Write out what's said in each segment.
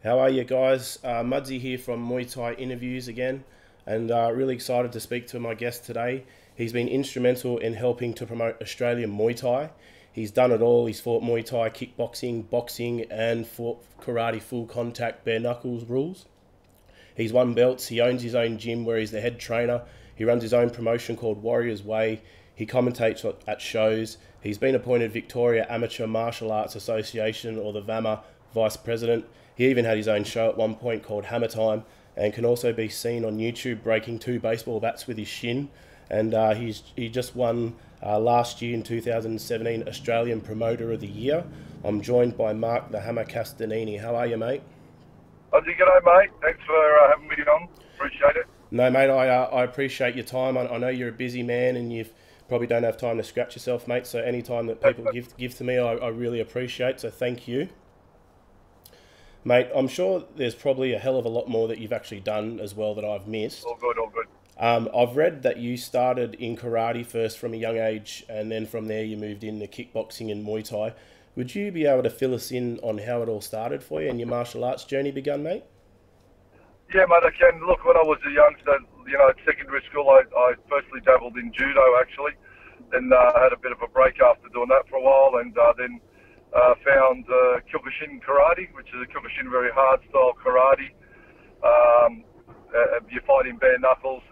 How are you guys? Mudsy here from Muay Thai Interviews again, and really excited to speak to my guest today. He's been instrumental in helping to promote Australian Muay Thai. He's done it all. He's fought Muay Thai, kickboxing, boxing, and fought karate full contact bare knuckles rules. He's won belts. He owns his own gym where he's the head trainer. He runs his own promotion called Warriors Way. He commentates at shows. He's been appointed Victoria Amateur Martial Arts Association, or the VAMA, vice president. He even had his own show at one point called Hammer Time, and can also be seen on YouTube breaking 2 baseball bats with his shin. And he just won last year in 2017 Australian Promoter of the Year. I'm joined by Mark the Hammer Castagnini. How are you, mate? How's it going, mate? Thanks for having me on. Appreciate it. No, mate, I appreciate your time. I know you're a busy man and you probably don't have time to scratch yourself, mate. So any time that people give to me, I really appreciate. So thank you. Mate, I'm sure there's probably a hell of a lot more that you've actually done as well that I've missed. All good, all good. I've read that you started in karate first from a young age, and then from there you moved into kickboxing and Muay Thai. Would you be able to fill us in on how it all started for you and your martial arts journey begun, mate? Yeah, mate, I can. Look, when I was a youngster, at secondary school, I firstly dabbled in judo, actually. Then I had a bit of a break after doing that for a while, and then found Kyokushin karate, which is a Kyokushin very hard style karate. You fight in bare knuckles.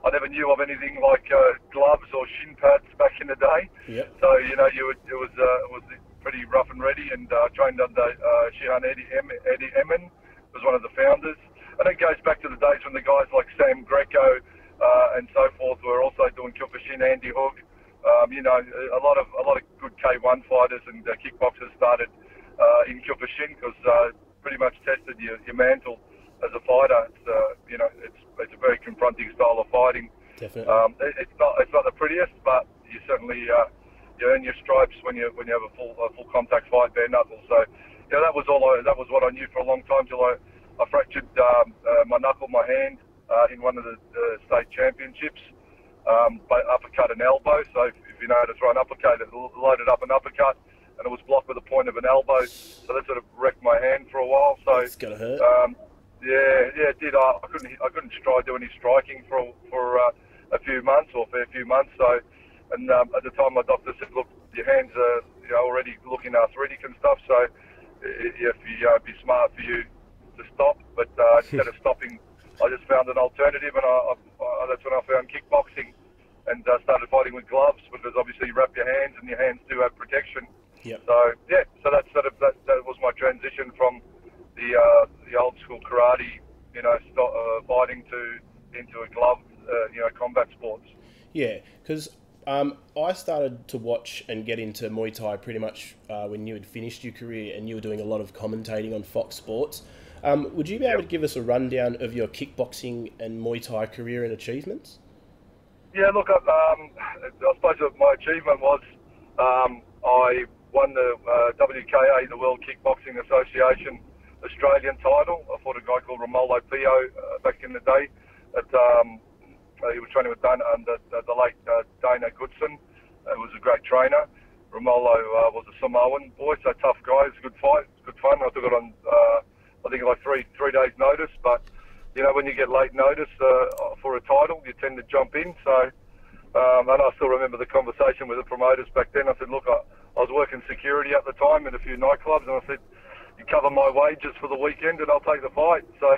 I never knew of anything like gloves or shin pads back in the day. Yep. So it was pretty rough and ready, and trained under Shihan Eddie Emin, was one of the founders. And it goes back to the days when the guys like Sam Greco and so forth were also doing Kyokushin, Andy Hook. A lot of good K1 fighters and kickboxers started in Kyokushin because pretty much tested your mantle as a fighter. It's a very confronting style of fighting. Definitely. It's not the prettiest, but you certainly you earn your stripes when you have a full contact fight bare knuckles. So that was what I knew for a long time till I fractured my knuckle, my hand in one of the state championships. By uppercut and elbow. So if you notice, right, uppercut, it loaded up an uppercut, and it was blocked with the point of an elbow. So that sort of wrecked my hand for a while. So it's gonna hurt. Yeah, it did. I couldn't do any striking for a few months or a fair few months. So, and at the time, my doctor said, look, your hands are already looking arthritic and stuff. So it'd be smart for you to stop. But instead of stopping, I just found an alternative, and that's when I found kickboxing and started fighting with gloves, because obviously you wrap your hands and your hands do have protection. Yep. So that was my transition from the old school karate, fighting into a glove, combat sports. Yeah, because I started to watch and get into Muay Thai pretty much when you had finished your career and you were doing a lot of commentating on Fox Sports. Would you be able to give us a rundown of your kickboxing and Muay Thai career and achievements? Yeah, look, I suppose my achievement was I won the WKA, the World Kickboxing Association Australian title. I fought a guy called Romolo Pio back in the day. He was training with the late Dana Goodson. He was a great trainer. Romolo was a Samoan boy, so tough guy. It was a good fight. It was good fun. I took it on, I think, like three days' notice. But when you get late notice for a title, you tend to jump in. So, and I still remember the conversation with the promoters back then. I said, look, I was working security at the time in a few nightclubs, and I said, you cover my wages for the weekend, and I'll take the fight. So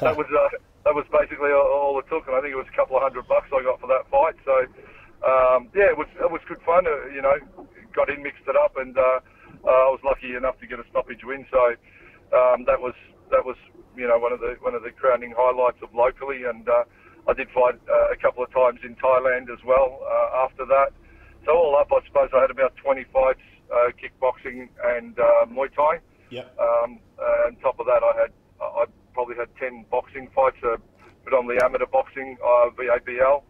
that was basically all it took, and I think it was a couple of $100 I got for that fight. So it was good fun. Got in, mixed it up, and I was lucky enough to get a stoppage win. So that was one of the crowning highlights of locally, and I did fight a couple of times in Thailand as well after that. So all up, I suppose I had about 20 fights, kickboxing and Muay Thai. Yeah. On top of that, I probably had 10 boxing fights, predominantly amateur boxing, VABL,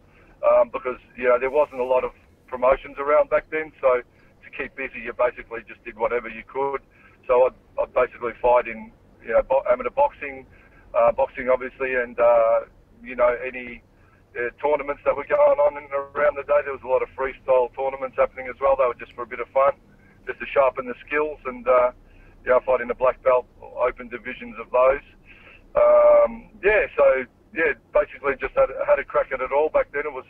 because there wasn't a lot of promotions around back then. So to keep busy, you basically just did whatever you could. So I'd basically fight in amateur boxing, boxing obviously, and any tournaments that were going on in and around the day. There was a lot of freestyle tournaments happening as well. They were just for a bit of fun, just to sharpen the skills. And fight in the black belt, open divisions of those. Basically just had a crack at it all back then. I was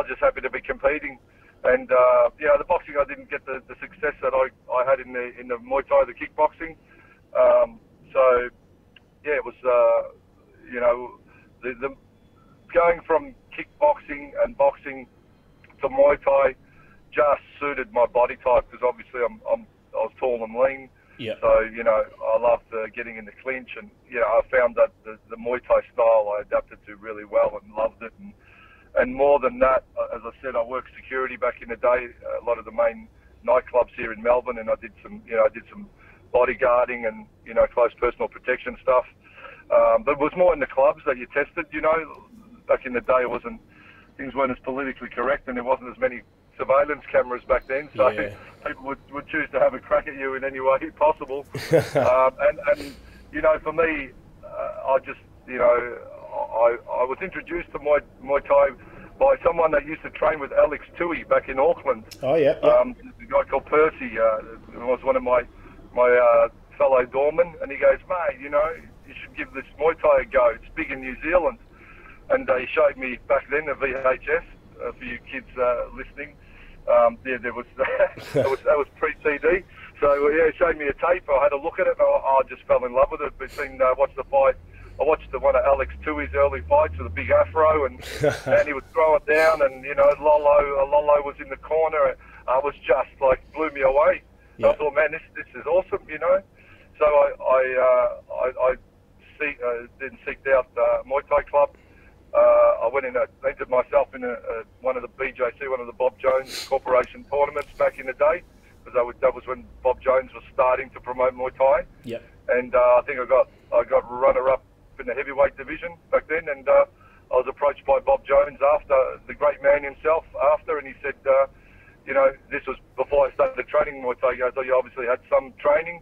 just happy to be competing, and the boxing I didn't get the success that I had in the Muay Thai, the kickboxing. It was the going from kickboxing and boxing to Muay Thai just suited my body type, because obviously I was tall and lean. Yeah. So, I loved getting in the clinch, and, I found that the Muay Thai style I adapted to really well and loved it. And more than that, as I said, I worked security back in the day, a lot of the main nightclubs here in Melbourne, and I did some bodyguarding and, close personal protection stuff. But it was more in the clubs that you tested, Back in the day, things weren't as politically correct, and there wasn't as many surveillance cameras back then, so people would choose to have a crack at you in any way possible. And for me, I was introduced to Muay Thai by someone that used to train with Alex Tui back in Auckland. Oh, yeah. A guy called Percy was one of my fellow doormen, and he goes, mate, you should give this Muay Thai a go. It's big in New Zealand. And he showed me back then a VHS, for you kids listening. There was that was pre-CD. So he showed me a tape. I had a look at it, and I just fell in love with it. Watched the fight. I watched one of Alex Tui's early fights with a big afro, and he was throwing down, and Lolo was in the corner. It was just blew me away. Yeah. I thought, man, this is awesome, So I then seeked out Muay Thai Club. I went in, entered myself in one of the BJC, one of the Bob Jones Corporation tournaments back in the day, because that was when Bob Jones was starting to promote Muay Thai. Yep. And I think I got runner-up in the heavyweight division back then, and I was approached by Bob Jones after, the great man himself, and he said, this was before I started training Muay Thai. He goes, you obviously had some training.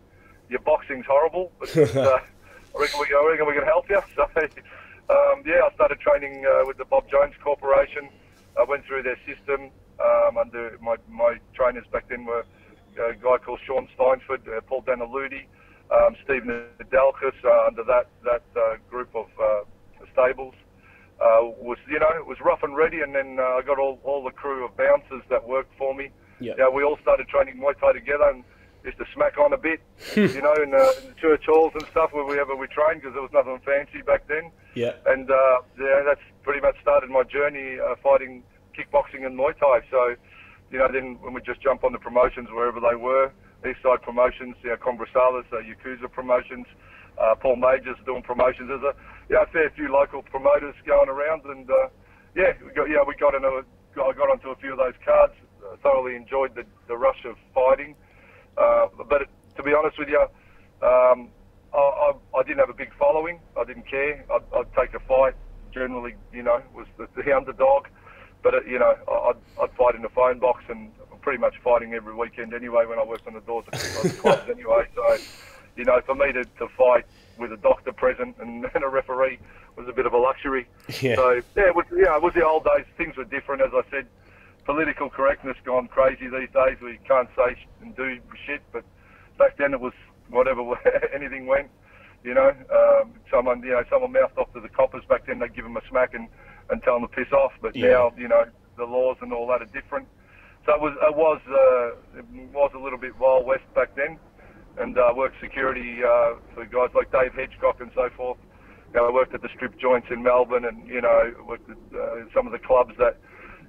Your boxing's horrible, but I reckon we can help you. So. I started training with the Bob Jones Corporation. I went through their system under my trainers back then were a guy called Sean Steinsford, Paul Daniludi, Stephen Adelkis, under that group of stables. It was rough and ready, and then I got all the crew of bouncers that worked for me. Yeah. We all started training Muay Thai together, and used to smack on a bit, in the church halls and stuff wherever we trained, because there was nothing fancy back then. Yeah. And that's pretty much started my journey fighting kickboxing and Muay Thai. So, then when we just jump on the promotions wherever they were, East Side Promotions, Conversalis, Yakuza Promotions, Paul Majors doing promotions. There's a fair few local promoters going around, and I got onto a few of those cards. Thoroughly enjoyed the rush of fighting. But to be honest with you, I didn't have a big following. I didn't care. I'd take a fight. Generally, was the underdog. But I'd fight in the phone box, and pretty much fighting every weekend anyway when I worked on the doors of the clubs anyway. So, for me to fight with a doctor present and a referee was a bit of a luxury. Yeah. So it was the old days. Things were different, as I said. Political correctness gone crazy these days. We can't say and do shit, but back then it was whatever, anything went. Someone mouthed off to the coppers back then. They'd give them a smack and tell them to piss off. But now, the laws and all that are different. So it was a little bit Wild West back then, and worked security for guys like Dave Hedgecock and so forth. I worked at the strip joints in Melbourne, and worked at some of the clubs that.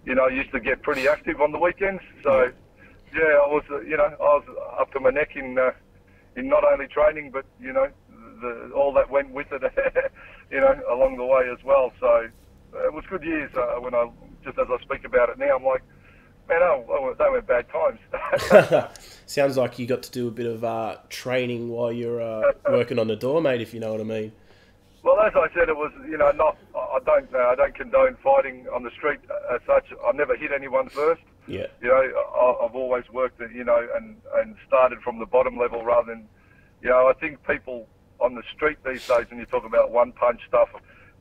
I used to get pretty active on the weekends, so I was up to my neck in not only training, but all that went with it, along the way as well. So it was good years. When as I speak about it now, I'm like, man, they were bad times. Sounds like you got to do a bit of training while you're working on the door, mate, if you know what I mean. Well, as I said, it was, I don't condone fighting on the street as such. I've never hit anyone first. Yeah. I've always worked, and started from the bottom level rather than, I think people on the street these days, when you talk about one-punch stuff,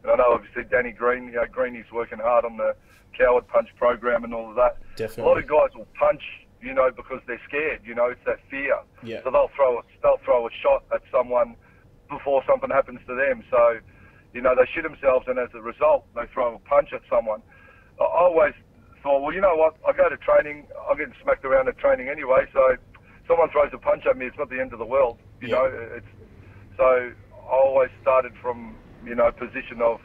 and I know obviously Danny Green, Greeny's working hard on the Coward Punch program and all of that. Definitely. A lot of guys will punch you know, because they're scared. You know, it's that fear. Yeah. So they'll throw a shot at someone before something happens to them. So, you know, they shit themselves, and as a result, they throw a punch at someone. I always thought, well, you know what? I go to training. I'm getting smacked around at training anyway. So, someone throws a punch at me, it's not the end of the world. You know, it's so I always started from, you know, a position of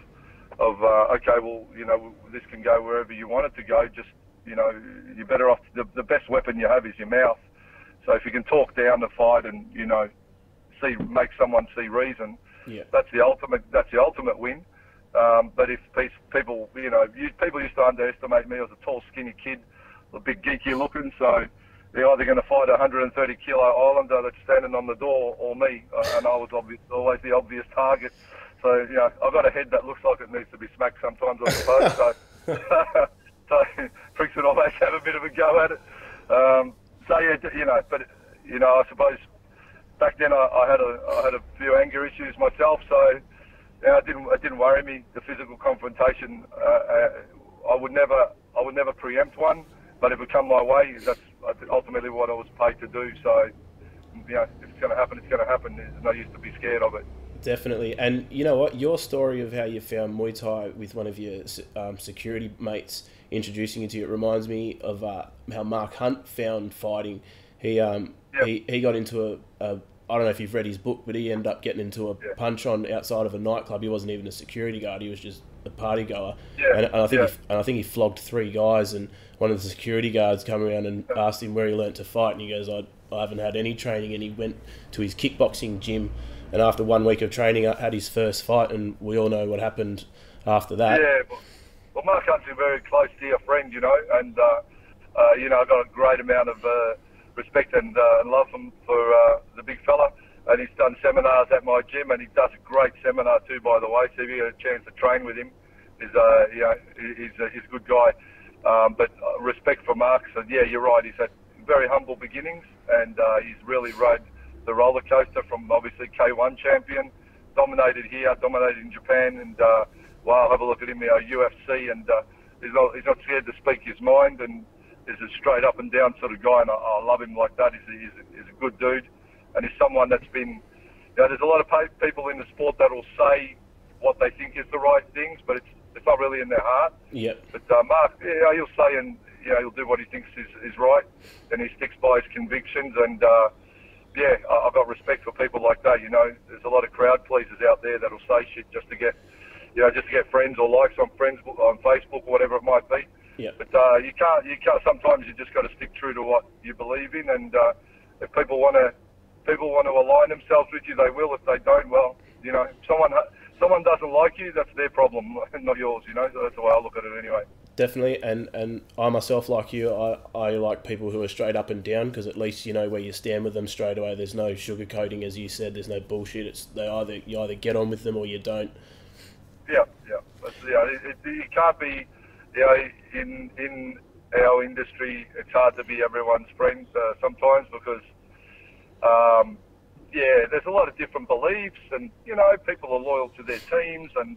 okay, well, you know, this can go wherever you want it to go. Just, you know, you're better off. The best weapon you have is your mouth. So if you can talk down the fight and, you know, make someone see reason, that's the ultimate win. But if people, you know, people used to underestimate me. I was a tall, skinny kid, a bit geeky looking. So they're either going to fight a 130-kilo Islander that's standing on the door, or me, and I was always the obvious target. So, you know, I've got a head that looks like it needs to be smacked sometimes, I suppose. So pricks would always have a bit of a go at it. So yeah, you know, but you know, I suppose back then I had a few anger issues myself. So you know, it didn't worry me, the physical confrontation. I would never preempt one, but if it come my way, that's ultimately what I was paid to do. So you know, if it's going to happen, it's going to happen. There's no use to be scared of it. Definitely. And you know what? Your story of how you found Muay Thai with one of your security mates introducing you to it reminds me of how Mark Hunt found fighting. He got into a I don't know if you've read his book, but he ended up getting into a punch on outside of a nightclub. He wasn't even a security guard. He was just a party goer. And I think he flogged 3 guys, and one of the security guards come around and asked him where he learnt to fight, and he goes, I haven't had any training. And he went to his kickboxing gym, and after 1 week of training, had his first fight, and we all know what happened after that. Yeah, well, Mark Hunt's a very close dear friend, you know, and you know, I've got a great amount of respect and love for the big fella, and he's done seminars at my gym, and he does a great seminar too, by the way. So if you get a chance to train with him, he's a good guy. But respect for Mark. So yeah, you're right. He's had very humble beginnings, and he's really rode the roller coaster from obviously K1 champion, dominated here, dominated in Japan, and wow, have a look at him now, UFC, and he's not scared to speak his mind, and is a straight up and down sort of guy, and I love him like that. He's a good dude, and he's someone that's been, you know, there's a lot of people in the sport that will say what they think is the right things, but it's not really in their heart. Yep. But Mark, yeah, he'll say, and you know, he'll do what he thinks is right, and he sticks by his convictions, and yeah, I've got respect for people like that. You know, there's a lot of crowd pleasers out there that'll say shit just to get, you know, just to get friends or likes on Facebook or whatever it might be. Yeah. But you can't. Sometimes you just got to stick true to what you believe in, and if people want to align themselves with you, they will. If they don't, well, you know, if someone doesn't like you, that's their problem, not yours. You know, so that's the way I look at it anyway. Definitely, and I myself, like you, I like people who are straight up and down, because at least you know where you stand with them straight away. There's no sugarcoating, as you said. There's no bullshit. You either get on with them or you don't. Yeah. It can't be. You know, in our industry, it's hard to be everyone's friend sometimes, because yeah, there's a lot of different beliefs, and you know, people are loyal to their teams, and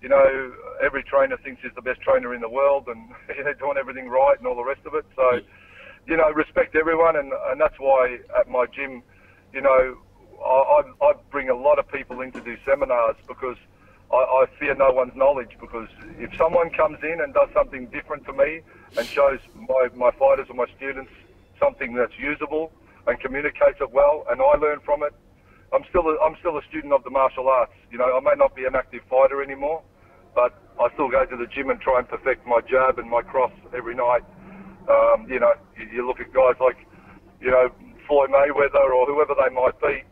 you know, every trainer thinks he's the best trainer in the world, and they're doing everything right and all the rest of it. So, you know, respect everyone, and that's why at my gym, you know, I bring a lot of people in to do seminars, because I fear no one's knowledge, because if someone comes in and does something different to me and shows my fighters or my students something that's usable and communicates it well, and I learn from it, I'm still a student of the martial arts. You know, I may not be an active fighter anymore, but I still go to the gym and try and perfect my jab and my cross every night. You know, you look at guys like, you know, Floyd Mayweather or whoever they might be,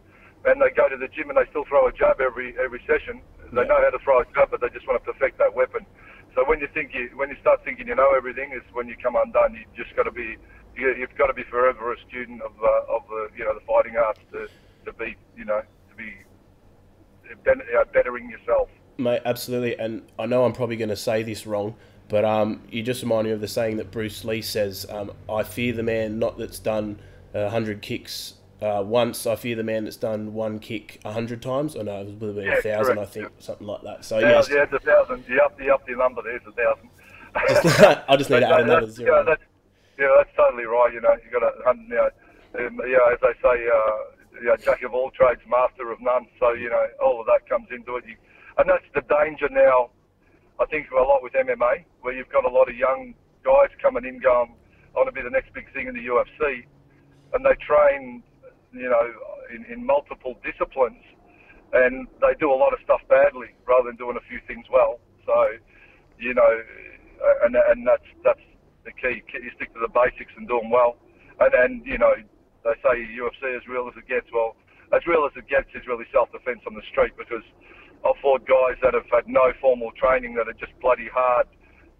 and they go to the gym and they still throw a jab every session. They know how to throw a jab, but they just want to perfect that weapon. So when you start thinking you know everything, is when you come undone. You've got to be forever a student of the you know, the fighting arts to be, you know, to be bettering yourself. Mate, absolutely. And I know I'm probably going to say this wrong, but you just remind me of the saying that Bruce Lee says, I fear the man not that's done 100 kicks once, I fear the man that's done one kick 100 times. I know it was a 1,000, correct. I think, something like that. So yeah, it's 1,000. You up the number there, it's 1,000. I just need to add another zero. that's totally right. You got to hunt. As they say, jack of all trades, master of none. So all of that comes into it, and that's the danger now. I think a lot with MMA, where you've got a lot of young guys coming in, going, "I want to be the next big thing in the UFC," and they train, in multiple disciplines, and they do a lot of stuff badly rather than doing a few things well. So, and that's the key. You stick to the basics and do them well. And they say UFC as real as it gets. Well, as real as it gets is really self-defense on the street, because I've fought guys that have had no formal training that are just bloody hard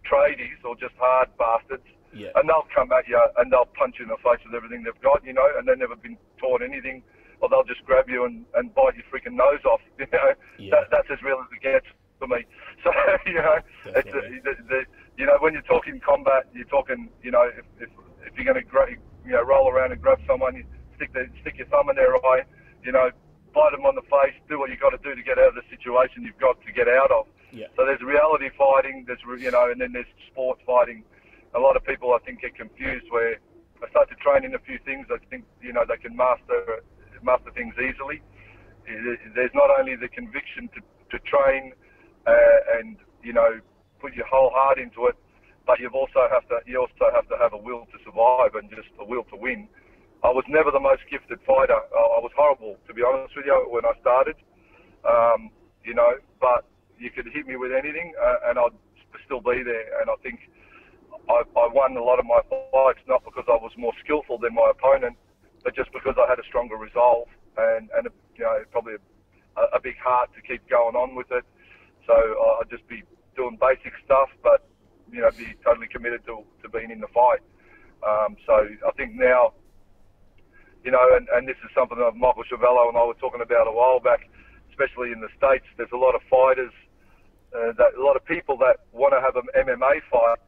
tradies or just hard bastards. Yeah. And they'll come at you and they'll punch you in the face with everything they've got, and they've never been taught anything, or they'll just grab you and bite your freaking nose off. Yeah. That's as real as it gets for me. So it's when you're talking combat, you're talking if you're going to roll around and grab someone, you stick your thumb in their eye, bite them on the face, do what you got to do to get out of the situation you've got to get out of. Yeah. So there's reality fighting, and then there's sport fighting. A lot of people, I think, get confused where they start to train in a few things. I think, they can master things easily. There's not only the conviction to train and put your whole heart into it, but you also have to have a will to survive and just a will to win. I was never the most gifted fighter. I was horrible, to be honest with you, when I started. But you could hit me with anything, and I'd still be there. And I think I won a lot of my fights not because I was more skillful than my opponent, but just because I had a stronger resolve and probably a big heart to keep going on with it. So I'd just be doing basic stuff, but be totally committed to being in the fight. So I think now, and this is something that Michael Chiavello and I were talking about a while back, especially in the States. There's a lot of fighters, a lot of people that want to have an MMA fight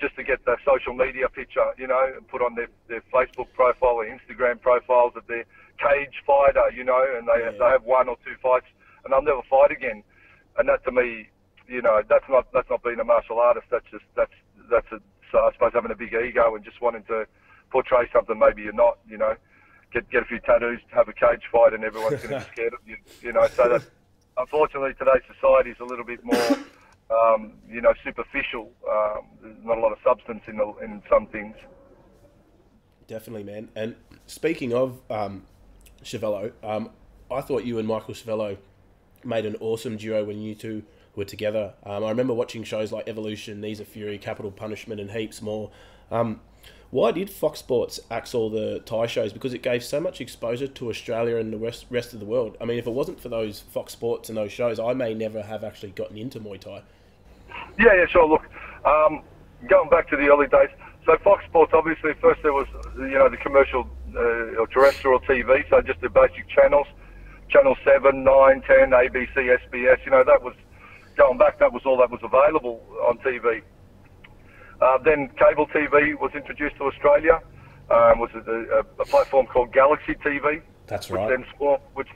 just to get their social media picture, and put on their Facebook profile or Instagram profiles that they're cage fighter, and they have one or two fights and they'll never fight again. And that, to me, that's not being a martial artist. That's I suppose having a big ego and just wanting to portray something maybe you're not. Get a few tattoos, have a cage fight, and everyone's going to be scared of you. So that, unfortunately, today's society is a little bit more, superficial. There's not a lot of substance in some things. Definitely, man. And speaking of Chiavello, I thought you and Michael Chiavello made an awesome duo when you two were together. I remember watching shows like Evolution, Knees of Fury, Capital Punishment, and heaps more. Why did Fox Sports axe all the Thai shows? Because it gave so much exposure to Australia and the rest of the world. I mean, if it wasn't for those Fox Sports and those shows, I may never have actually gotten into Muay Thai. Yeah, sure. Look, going back to the early days, so Fox Sports, obviously, first there was, the commercial or terrestrial TV, so just the basic channels, Channel 7, 9, 10, ABC, SBS, that was, going back, that was all that was available on TV. Then cable TV was introduced to Australia, was a platform called Galaxy TV. That's right. Which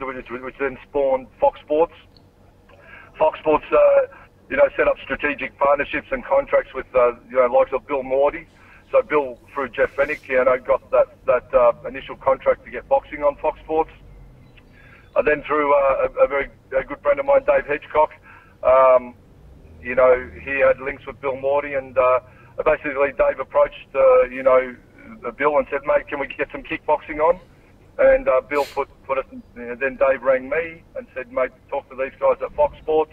then spawned Fox Sports. Fox Sports, set up strategic partnerships and contracts with, likes of Bill Morty. So Bill, through Jeff Fennick, got that initial contract to get boxing on Fox Sports. Then through a very good friend of mine, Dave Hedgecock, he had links with Bill Morty, and basically Dave approached, Bill and said, mate, can we get some kickboxing on? And Bill put it, then Dave rang me and said, mate, talk to these guys at Fox Sports.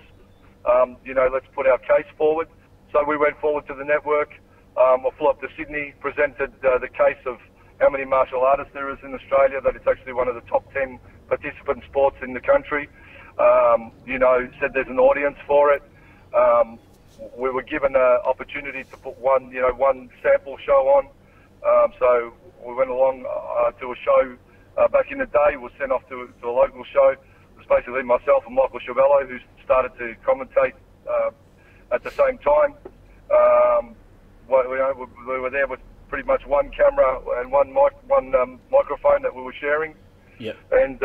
Let's put our case forward. So we went forward to the network. I flew up to Sydney, presented the case of how many martial artists there is in Australia, that it's actually one of the top 10 participant sports in the country. Said there's an audience for it. We were given an opportunity to put one sample show on. So we went along to a show back in the day, was sent off to a local show. It was basically myself and Michael Chiavello, who started to commentate at the same time. We were there with pretty much one camera and one microphone that we were sharing. Yep. And,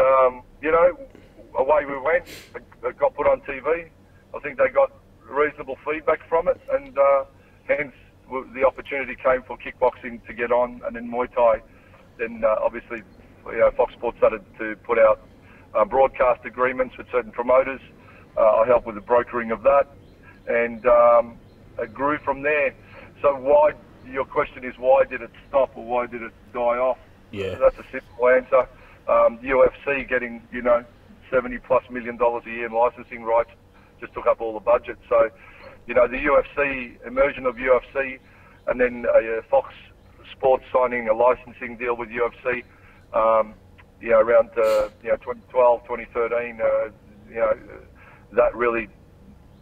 away we went. It got put on TV. I think they got reasonable feedback from it, and hence the opportunity came for kickboxing to get on, and then Muay Thai, then obviously Fox Sports started to put out broadcast agreements with certain promoters. I helped with the brokering of that, and it grew from there. So your question is, why did it stop, or why did it die off? Yeah. That's a simple answer. UFC getting, $70+ million a year in licensing rights just took up all the budget. So, the UFC, immersion of UFC, and then Fox Sports signing a licensing deal with UFC, around 2012, 2013, that really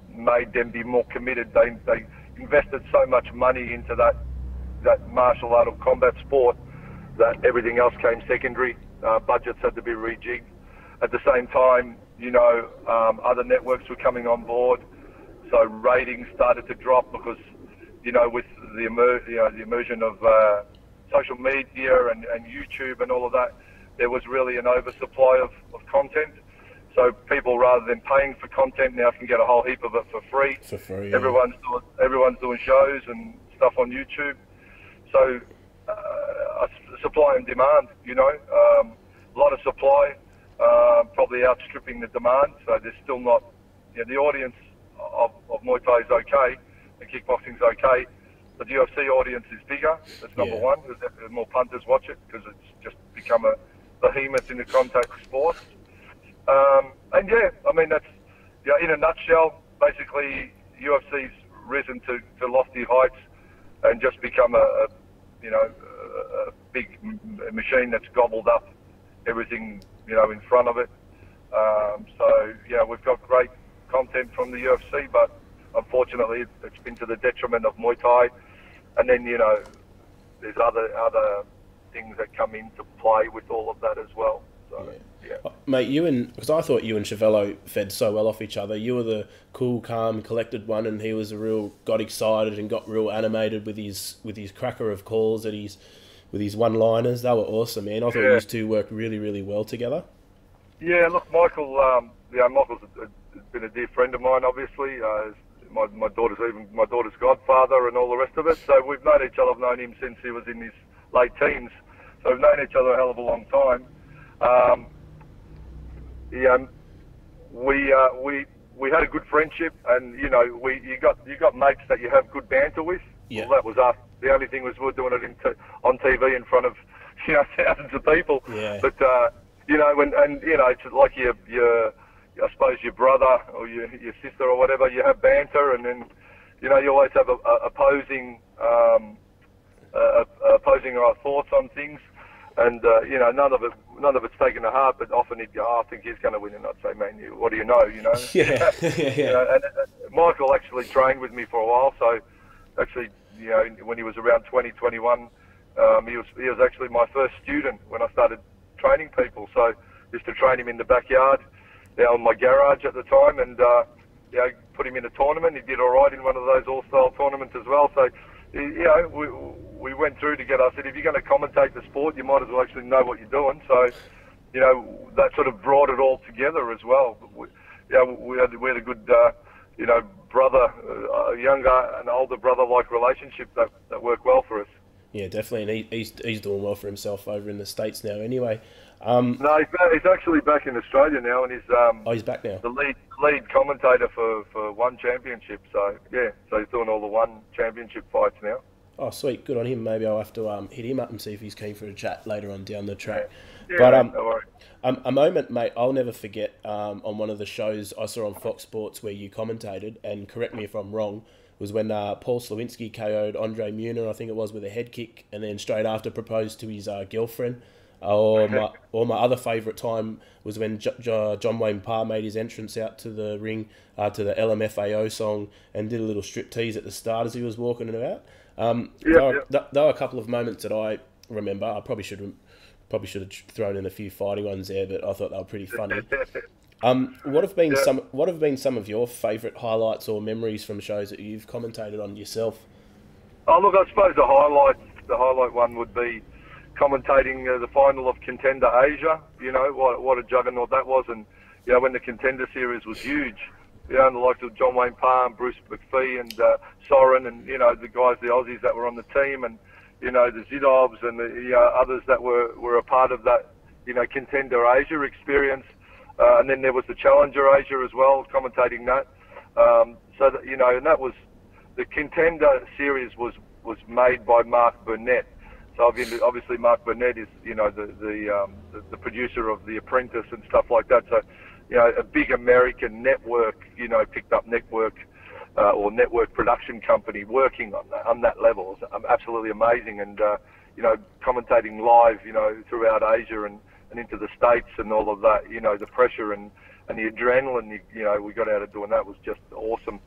made them be more committed. They invested so much money into that martial art of combat sport that everything else came secondary. Budgets had to be rejigged. At the same time, other networks were coming on board, so ratings started to drop because, with the immersion of social media and YouTube and all of that, there was really an oversupply of content. So people, rather than paying for content, now can get a whole heap of it for free. For free, yeah. Everyone's doing shows and stuff on YouTube. So supply and demand, a lot of supply, probably outstripping the demand. So there's still not, the audience of Muay Thai is okay, and kickboxing's okay, but the UFC audience is bigger. That's number one. There's more punters watch it because it's just become a behemoth in the contact sport. And that's, in a nutshell, basically UFC's risen to lofty heights and just become a big machine that's gobbled up everything, in front of it. We've got great content from the UFC, but unfortunately it's been to the detriment of Muay Thai. And then, there's other things that come into play with all of that as well. So, yeah. Mate, because I thought you and Chevello fed so well off each other. You were the cool, calm, collected one, and he was got excited and got real animated with his cracker of calls with his one-liners. They were awesome, man. I thought you two worked really, really well together. Yeah, look, Michael's been a dear friend of mine, obviously. My daughter's godfather and all the rest of it. So we've known each other. I've known him since he was in his late teens. So we've known each other a hell of a long time. We had a good friendship, and you got mates that you have good banter with. Yeah. Well, that was us. The only thing was we were doing it on TV in front of thousands of people. Yeah. But it's like I suppose your brother or your sister or whatever. You have banter, and then you always have opposing our thoughts on things. And none of it's taken to heart, but often he'd go, I think he's going to win, and I'd say, man, what do you know? Yeah. And Michael actually trained with me for a while, so actually, when he was around 20, 21, he was actually my first student when I started training people. So I used to train him in the backyard, in my garage at the time, and put him in a tournament. He did all right in one of those all-style tournaments as well. So we went through together. I said, if you're going to commentate the sport, you might as well actually know what you're doing. So, that sort of brought it all together as well. We had a good, brother, younger and older brother-like relationship that worked well for us. Yeah, definitely, and he's doing well for himself over in the States now. Anyway, no, he's actually back in Australia now, and he's back now. The lead commentator for one championship. So he's doing all the one championship fights now. Oh, sweet, good on him. Maybe I'll have to hit him up and see if he's keen for a chat later on down the track. Yeah, but no worries. A moment, mate, I'll never forget. On one of the shows I saw on Fox Sports where you commentated, and correct me if I'm wrong, was when Paul Slawinski KO'd Andre Munier, I think it was, with a head kick, and then straight after proposed to his girlfriend. Or my other favourite time was when John Wayne Parr made his entrance out to the ring to the LMFAO song and did a little striptease at the start as he was walking about. There were a couple of moments that I remember. I probably should have thrown in a few fighting ones there, but I thought they were pretty funny. What have been some of your favourite highlights or memories from shows that you've commentated on yourself? Oh, look, I suppose the highlight one would be commentating the final of Contender Asia. What a juggernaut that was, and when the Contender series was huge. you know, and the likes of John Wayne Palm, Bruce McPhee, and Soren, and you know, the guys, the Aussies that were on the team, and you know, the Zidovs and the others that were a part of that, you know, Contender Asia experience. And then there was the Challenger Asia as well, commentating that. So that, you know, and that was the Contender series was made by Mark Burnett. So obviously Mark Burnett is, you know, the producer of The Apprentice and stuff like that. So, you know, a big American network, you know, picked up network or network production company working on that level. It's absolutely amazing. And you know, commentating live, you know, throughout Asia and into the States and all of that, you know, the pressure and the adrenaline, you know, we got out of doing that was just awesome.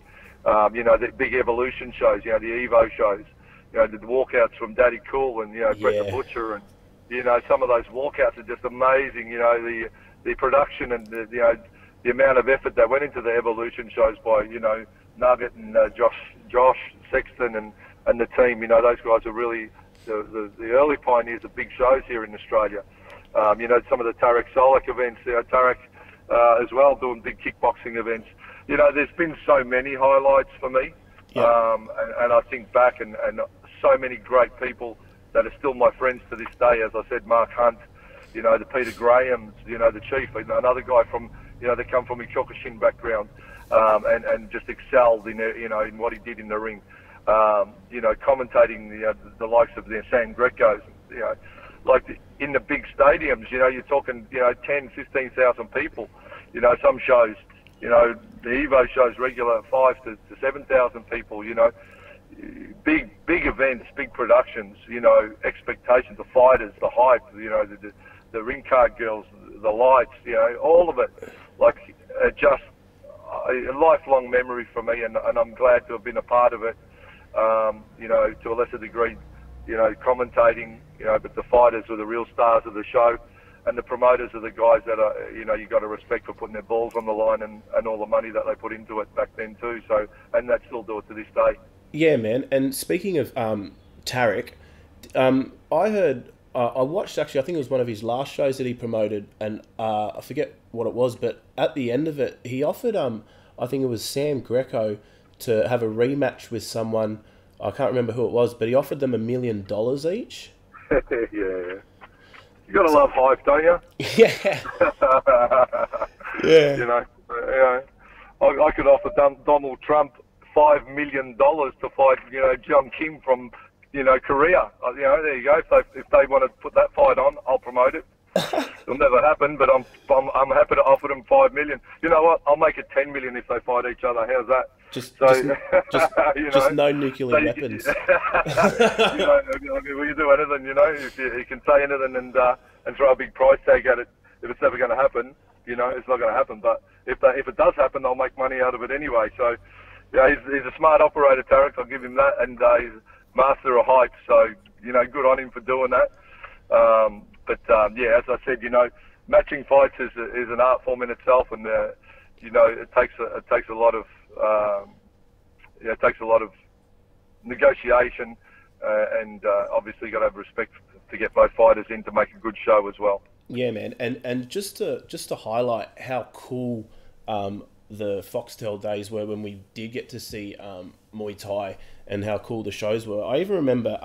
You know, the big evolution shows, you know, the Evo shows, you know, the walkouts from Daddy Cool and, you know, Brett the Butcher, and, you know, some of those walkouts are just amazing, you know, the production and, you know, the amount of effort that went into the evolution shows by, you know, Nugget and Josh Sexton and the team. You know, those guys are really the early pioneers of big shows here in Australia. You know, some of the Tarek Solek events, you know, Tarek as well, doing big kickboxing events. You know, there's been so many highlights for me. Yeah. And I think back and so many great people that are still my friends to this day. As I said, Mark Hunt, you know, the Peter Grahams, you know, the Chief, another guy from, you know, that come from a Kyokushin background, and just excelled in, you know, in what he did in the ring. You know, commentating the likes of the San Grecos, you know, like in the big stadiums, you know, you're talking, you know, 10, 15,000 people. You know, some shows, you know, the Evo shows regular 5,000 to 7,000 people, you know. Big events, big productions, you know, expectations, the fighters, the hype, you know, the ring card girls, the lights, you know, all of it. Like, just a lifelong memory for me, and I'm glad to have been a part of it, you know, to a lesser degree, you know, commentating, you know, but the fighters were the real stars of the show, and the promoters are the guys that are, you know, you got to respect for putting their balls on the line and all the money that they put into it back then too. So, and they still do it to this day. Yeah, man. And speaking of Tarek, I heard, I watched actually, I think it was one of his last shows that he promoted, and I forget what it was, but at the end of it, he offered, I think it was Sam Greco, to have a rematch with someone. I can't remember who it was, but he offered them $1 million each. Yeah. You gotta love hype, don't you? Yeah. Yeah. You know, I could offer Donald Trump $5 million to fight, you know, John Kim from, you know, Korea. You know, there you go. If they want to put that fight on, I'll promote it. It'll never happen, but I'm happy to offer them $5 million. You know what? I'll make it $10 million if they fight each other. How's that? Just you know, just no nuclear weapons. You know, will you do anything? You know, if you can say anything and throw a big price tag at it, if it's never going to happen, you know, it's not going to happen. But if it does happen, I'll make money out of it anyway. So, yeah, he's a smart operator, Tarek. I'll give him that, and he's a master of hype. So, you know, good on him for doing that. But yeah, as I said, you know, matching fights is an art form in itself, and you know, it takes a lot of negotiation, and obviously you got to have respect to get both fighters in to make a good show as well. Yeah, man, and just to highlight how cool the Foxtel days were when we did get to see Muay Thai, and how cool the shows were. I even remember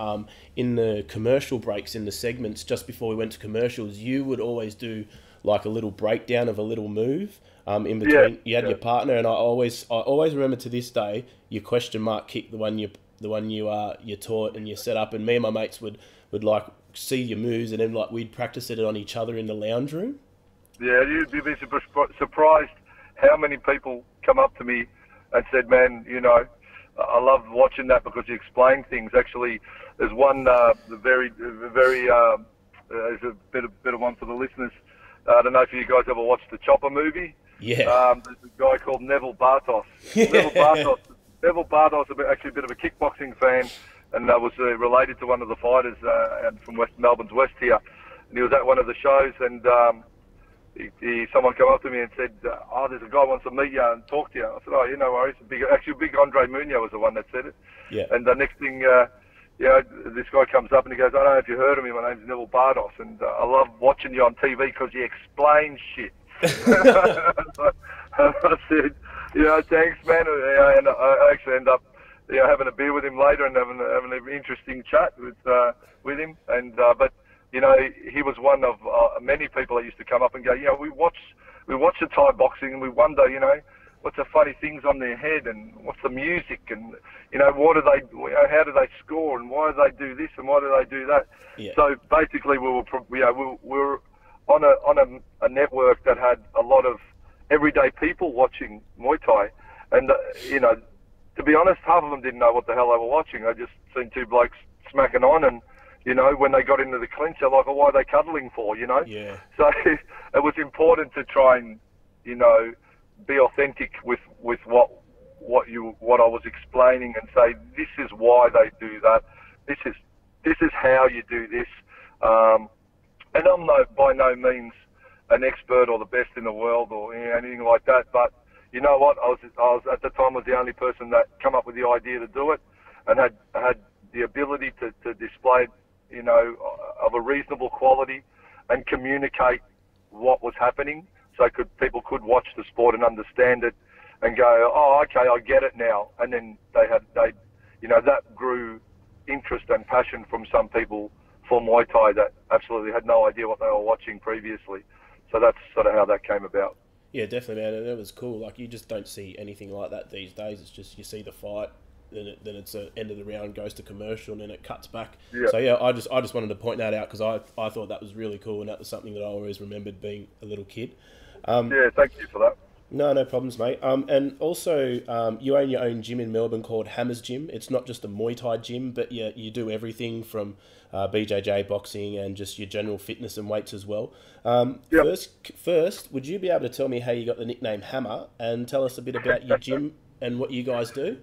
in the commercial breaks, in the segments just before we went to commercials, you would always do like a little breakdown of a little move in between. You had your partner, and I always remember to this day your question mark kick, the one you taught and you set up, and me and my mates would like see your moves, and then like we'd practice it on each other in the lounge room. Yeah, you'd be surprised how many people come up to me and said, "Man, you know, I love watching that because you explain things." Actually, there's one very there's a bit of one for the listeners. I don't know if you guys ever watched the Chopper movie. Yeah. There's a guy called Neville Bartos. Neville Bartos, actually a bit of a kickboxing fan, and was related to one of the fighters from Melbourne's West here. And he was at one of the shows, and someone came up to me and said, "Oh, there's a guy who wants to meet you and talk to you." I said, "Oh, you know, worries." Big Andre Munoz was the one that said it. Yeah. And the next thing, you know, this guy comes up and he goes, "I don't know if you heard of me. My name's Neville Bartos, and I love watching you on TV because you explain shit." So, I Yeah, thanks, man. Yeah, and I actually end up, having a beer with him later and having an interesting chat with him. And but he was one of many people that used to come up and go, we watch the Thai boxing and we wonder, what's the funny things on their head and what's the music and what do they, how do they score and why do they do this and why do they do that? Yeah. So basically, we were on a network that had a lot of everyday people watching Muay Thai, and to be honest, half of them didn't know what the hell they were watching. They just seen two blokes smacking on, and when they got into the clinch, they're like, "Oh, why are they cuddling for?" Yeah. So it was important to try and be authentic with what I was explaining and say, this is why they do that. This is how you do this. And I'm by no means an expert or the best in the world or anything like that. But you know what? I was at the time was the only person that come up with the idea to do it, and had the ability to display it, of a reasonable quality, and communicate what was happening, so people could watch the sport and understand it, and go, oh, okay, I get it now. And then that grew interest and passion from some people for Muay Thai that absolutely had no idea what they were watching previously. So that's sort of how that came about. Yeah, definitely, man. And it was cool. Like, you just don't see anything like that these days. It's just, you see the fight, then it's the end of the round, goes to commercial, and then it cuts back. Yeah. So yeah, I just wanted to point that out because I thought that was really cool, and that was something that I always remembered being a little kid. Yeah, thank you for that. No problems, mate. And also, you own your own gym in Melbourne called Hammer's Gym. It's not just a Muay Thai gym, but you do everything from BJJ, boxing, and just your general fitness and weights as well. Yep. First, would you be able to tell me how you got the nickname Hammer, and tell us a bit about your gym and what you guys do?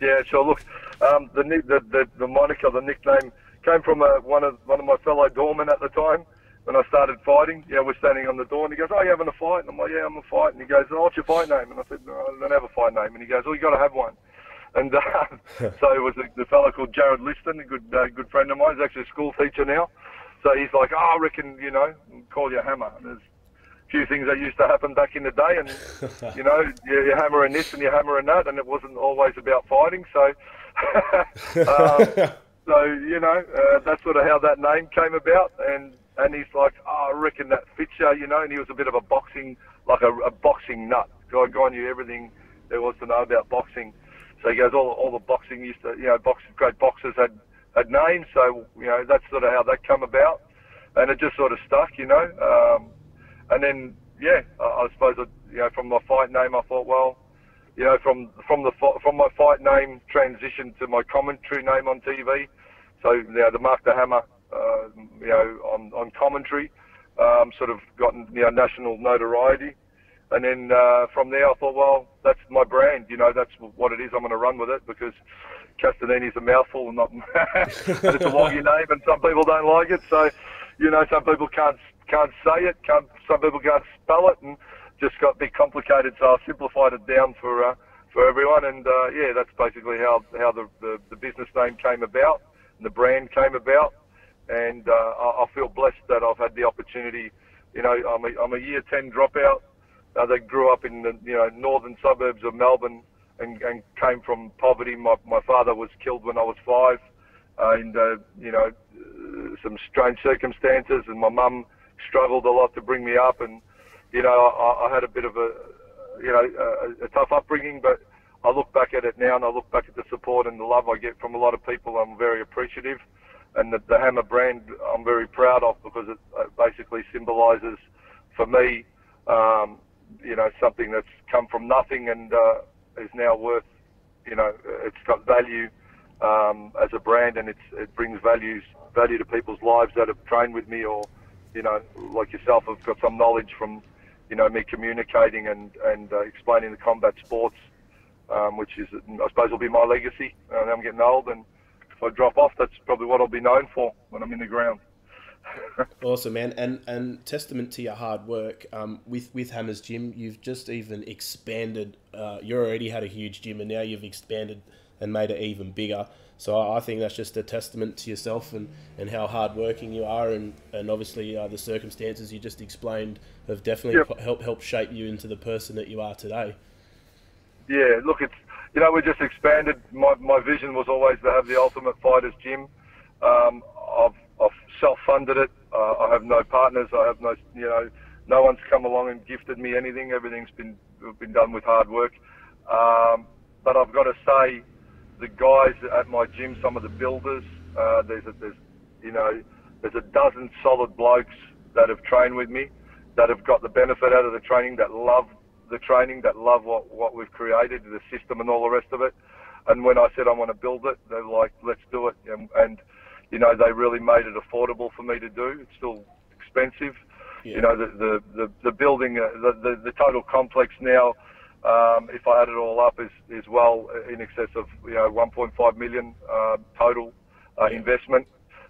Yeah, sure. Look, the moniker, the nickname, came from one of my fellow doormen at the time. When I started fighting, we're standing on the door, and he goes, "Oh, you having a fight?" And I'm like, "Yeah, I'm a fight." And he goes, "Oh, what's your fight name?" And I said, "No, I don't have a fight name." And he goes, "Oh, you got to have one." And so it was the fellow called Jared Liston, a good friend of mine. He's actually a school teacher now. So he's like, "Oh, I reckon, call you Hammer." And there's a few things that used to happen back in the day, and you're hammering this and you're hammering that, and it wasn't always about fighting. So, that's sort of how that name came about. And he's like, "Oh, I reckon that fits you," and he was a bit of a boxing, like a boxing nut. Guy knew everything there was to know about boxing. So he goes, all the boxing used to, great boxers had names. So, that's sort of how that came about. And it just sort of stuck, and then, I suppose, from my fight name, I thought, well, from my fight name transition to my commentary name on TV. So, the Mark the Hammer, on commentary, sort of gotten national notoriety, and then from there I thought, well, that's my brand, that's what it is. I'm going to run with it because Castagnini is a mouthful and not, and it's a woggy name, and some people don't like it. So, some people can't say it, some people can't spell it, and just got a bit complicated. So I simplified it down for everyone, and that's basically how the business name came about and the brand came about. And I feel blessed that I've had the opportunity. I'm a year 10 dropout that grew up in the northern suburbs of Melbourne and came from poverty. My father was killed when I was 5, in some strange circumstances, and my mum struggled a lot to bring me up. And I had a bit of a tough upbringing, but I look back at it now, and I look back at the support and the love I get from a lot of people. I'm very appreciative. And the Hammer brand I'm very proud of because it basically symbolises for me, something that's come from nothing and is now worth, it's got value as a brand, and it brings value to people's lives that have trained with me, or, like yourself, have got some knowledge from, me communicating and explaining the combat sports, which is, I suppose, will be my legacy. I'm getting old, and if I drop off, that's probably what I'll be known for when I'm in the ground. Awesome, man. And testament to your hard work, with Hammer's Gym, you've just even expanded. You already had a huge gym, and now you've expanded and made it even bigger. So I think that's just a testament to yourself and how hardworking you are, and obviously the circumstances you just explained have definitely helped shape you into the person that you are today. Yeah, look, it's, we just expanded. My vision was always to have the Ultimate Fighters gym. I've self-funded it. I have no partners. I have no one's come along and gifted me anything. Everything's been done with hard work. But I've got to say, the guys at my gym, some of the builders, there's a dozen solid blokes that have trained with me, that have got the benefit out of the training, that love the training, that love what we've created, the system and all the rest of it. And when I said I want to build it, they're like, let's do it. And they really made it affordable for me to do. It's still expensive. Yeah. The building, the total complex now, if I add it all up, is well in excess of 1.5 million total investment.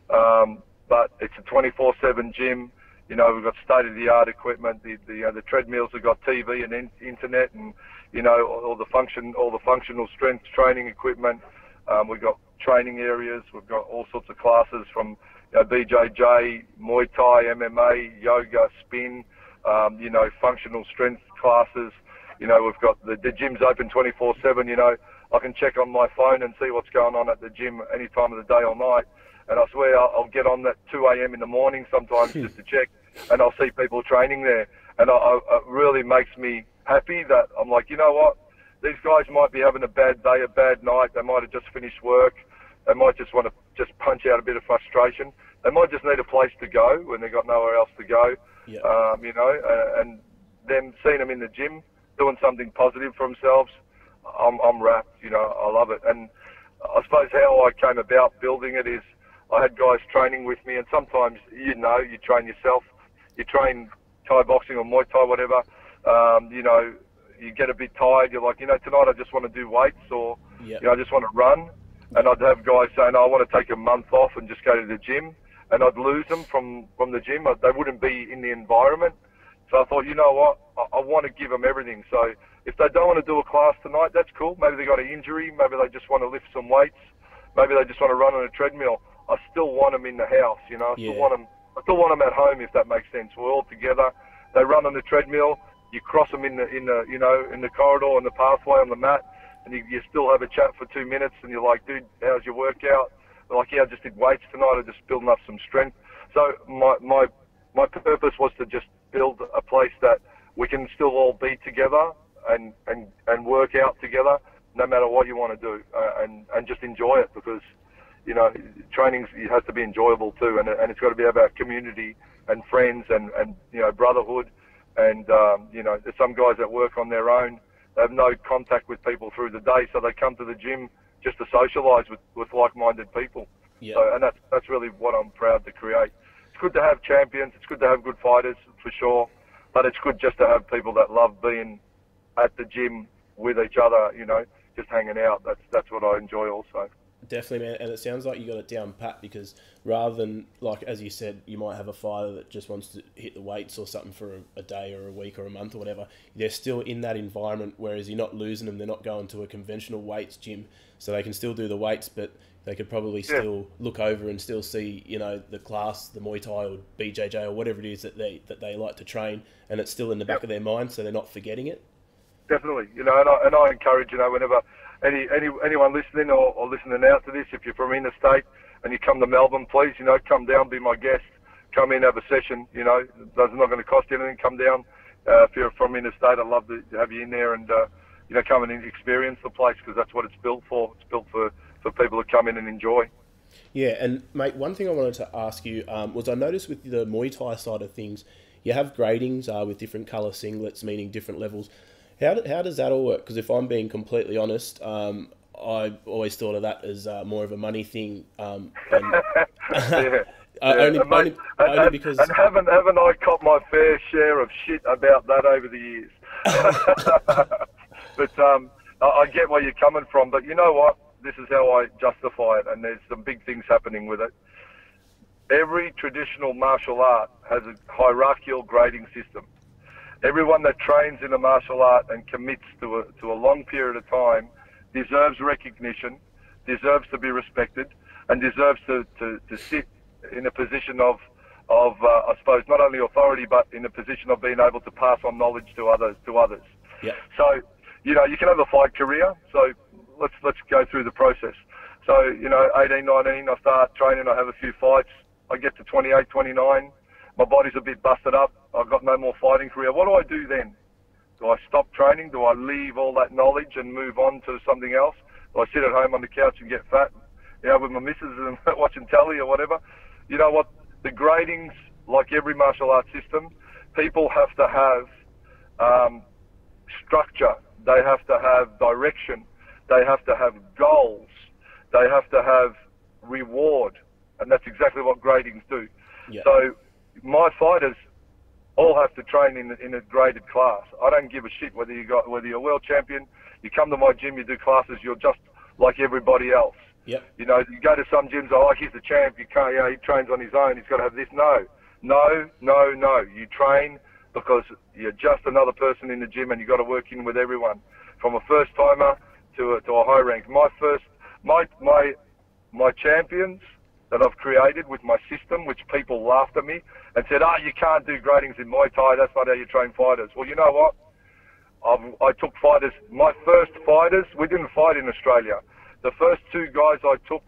But it's a 24/7 gym. We've got state-of-the-art equipment. The treadmills have got TV and internet, and all the functional strength training equipment. We've got training areas. We've got all sorts of classes from BJJ, Muay Thai, MMA, yoga, spin. Functional strength classes. We've got the gym's open 24/7. I can check on my phone and see what's going on at the gym any time of the day or night. And I swear I'll get on at 2 a.m. in the morning sometimes just to check, and I'll see people training there. And it really makes me happy that I'm like, you know what? These guys might be having a bad day, a bad night. They might have just finished work. They might just want to just punch out a bit of frustration. They might just need a place to go when they've got nowhere else to go. Yep. And them seeing them in the gym doing something positive for themselves, I'm wrapped. I love it. And I suppose how I came about building it is I had guys training with me, and sometimes you train yourself. You train Thai boxing or Muay Thai, whatever. You get a bit tired. You're like, tonight I just want to do weights, or yep. I just want to run. And I'd have guys saying, I want to take a month off and just go to the gym, and I'd lose them from the gym. They wouldn't be in the environment. So I thought, you know what? I want to give them everything. So if they don't want to do a class tonight, that's cool. Maybe they got an injury. Maybe they just want to lift some weights. Maybe they just want to run on a treadmill. I still want them in the house, I still want them at home, if that makes sense. We're all together. They run on the treadmill. You cross them in the corridor, in the pathway, on the mat, and you still have a chat for 2 minutes. And you're like, dude, how's your workout? They're like, yeah, I just did weights tonight. I'm just building up some strength. So my purpose was to just build a place that we can still all be together and work out together, no matter what you want to do, and just enjoy it, because training has to be enjoyable too, and it's got to be about community and friends and brotherhood. And there's some guys that work on their own. They have no contact with people through the day, so they come to the gym just to socialise with like-minded people. Yeah. So, and that's really what I'm proud to create. It's good to have champions. It's good to have good fighters, for sure. But it's good just to have people that love being at the gym with each other, just hanging out. That's what I enjoy also. Definitely, man. And it sounds like you got it down pat, because rather than, like, as you said, you might have a fighter that just wants to hit the weights or something for a day or a week or a month or whatever. They're still in that environment, whereas you're not losing them. They're not going to a conventional weights gym, so they can still do the weights, but they could probably still look over and still see, the class, the Muay Thai or BJJ or whatever it is that they like to train, and it's still in the back of their mind, so they're not forgetting it. Definitely, and I encourage, whenever anyone listening or listening out to this, if you're from interstate and you come to Melbourne, please, come down, be my guest, come in, have a session. It's not going to cost you anything. Come down. If you're from interstate, I'd love to have you in there and come and experience the place, because that's what it's built for. It's built for people to come in and enjoy. Yeah, and mate, one thing I wanted to ask you was, I noticed with the Muay Thai side of things, you have gradings with different colour singlets, meaning different levels. How does that all work? Because if I'm being completely honest, I always thought of that as more of a money thing. Only because... And haven't I caught my fair share of shit about that over the years? But I get where you're coming from. But you know what? This is how I justify it, and there's some big things happening with it. Every traditional martial art has a hierarchical grading system. Everyone that trains in a martial art and commits to a long period of time deserves recognition, deserves to be respected, and deserves to sit in a position of I suppose, not only authority, but in a position of being able to pass on knowledge to others. Yeah. So, you know, you can have a fight career. So let's go through the process. So, you know, 18, 19, I start training, I have a few fights. I get to 28, 29. My body's a bit busted up. I've got no more fighting career. What do I do then? Do I stop training? Do I leave all that knowledge and move on to something else? Do I sit at home on the couch and get fat, you know, with my missus and watching telly or whatever? You know what? The gradings, like every martial arts system, people have to have structure. They have to have direction. They have to have goals. They have to have reward. And that's exactly what gradings do. Yeah. So my fighters all have to train in a graded class. I don't give a shit whether you're a world champion, you come to my gym, you do classes, you're just like everybody else. Yep. You know, you go to some gyms, oh, like he's the champ, you can't, you know, he trains on his own, he's got to have this. No. You train because you're just another person in the gym and you've got to work in with everyone, from a first timer to a high rank. My champions that I've created with my system, which people laughed at me and said, you can't do gradings in Muay Thai, that's not how you train fighters. Well, you know what? I took fighters, my first fighters, we didn't fight in Australia. The first two guys I took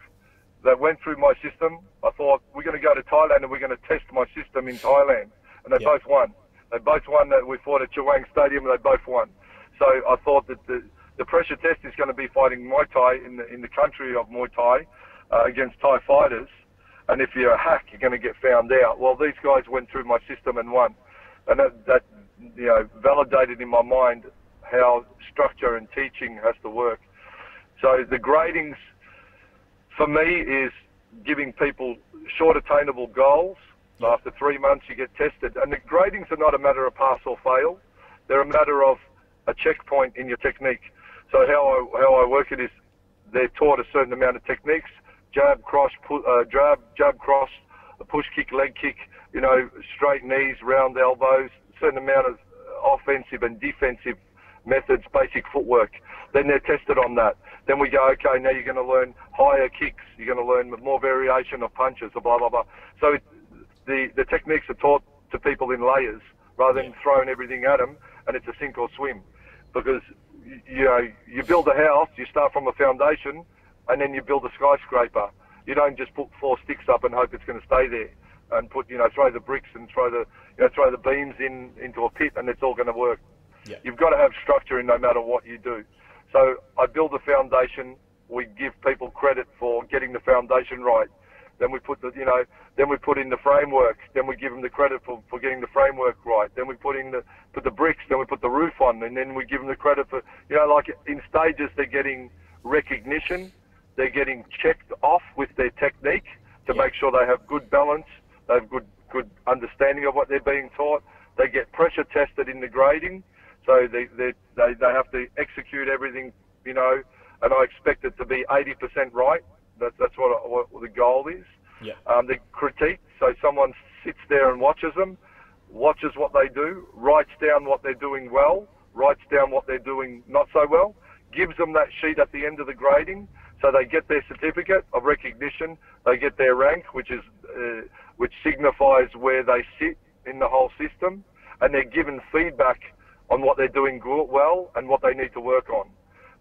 that went through my system, I thought, we're going to go to Thailand and we're going to test my system in Thailand. And they both won. They both won. We fought at Chawang Stadium and they both won. So I thought that the pressure test is going to be fighting Muay Thai in the country of Muay Thai against Thai fighters. And if you're a hack, you're going to get found out. Well, these guys went through my system and won. And that you know, validated in my mind how structure and teaching has to work. So the gradings, for me, is giving people short attainable goals. So after 3 months, you get tested. And the gradings are not a matter of pass or fail. They're a matter of a checkpoint in your technique. So how I work it is they're taught a certain amount of techniques: jab, cross, jab, cross, a push kick, leg kick, you know, straight knees, round elbows, certain amount of offensive and defensive methods, basic footwork. Then they're tested on that. Then we go, okay, now you're going to learn higher kicks. You're going to learn more variation of punches, or blah, blah, blah. So the techniques are taught to people in layers rather than throwing everything at them and it's a sink or swim. Because, you know, you build a house, you start from a foundation and then you build a skyscraper. You don't just put 4 sticks up and hope it's going to stay there and put, you know, throw the bricks and throw the beams into a pit and it's all going to work. Yeah. You've got to have structure in no matter what you do. So I build a foundation. We give people credit for getting the foundation right. Then we put then we put in the framework. Then we give them the credit for getting the framework right. Then we put the bricks. Then we put the roof on, and then we give them the credit for, you know, like in stages they're getting recognition. They're getting checked off with their technique to make sure they have good balance. They have good understanding of what they're being taught. They get pressure tested in the grading. So they have to execute everything, you know, and I expect it to be 80% right. That's what the goal is. Yeah. The critique, so someone sits there and watches them, watches what they do, writes down what they're doing well, writes down what they're doing not so well, gives them that sheet at the end of the grading, so they get their certificate of recognition, they get their rank, which signifies where they sit in the whole system, and they're given feedback on what they're doing well and what they need to work on.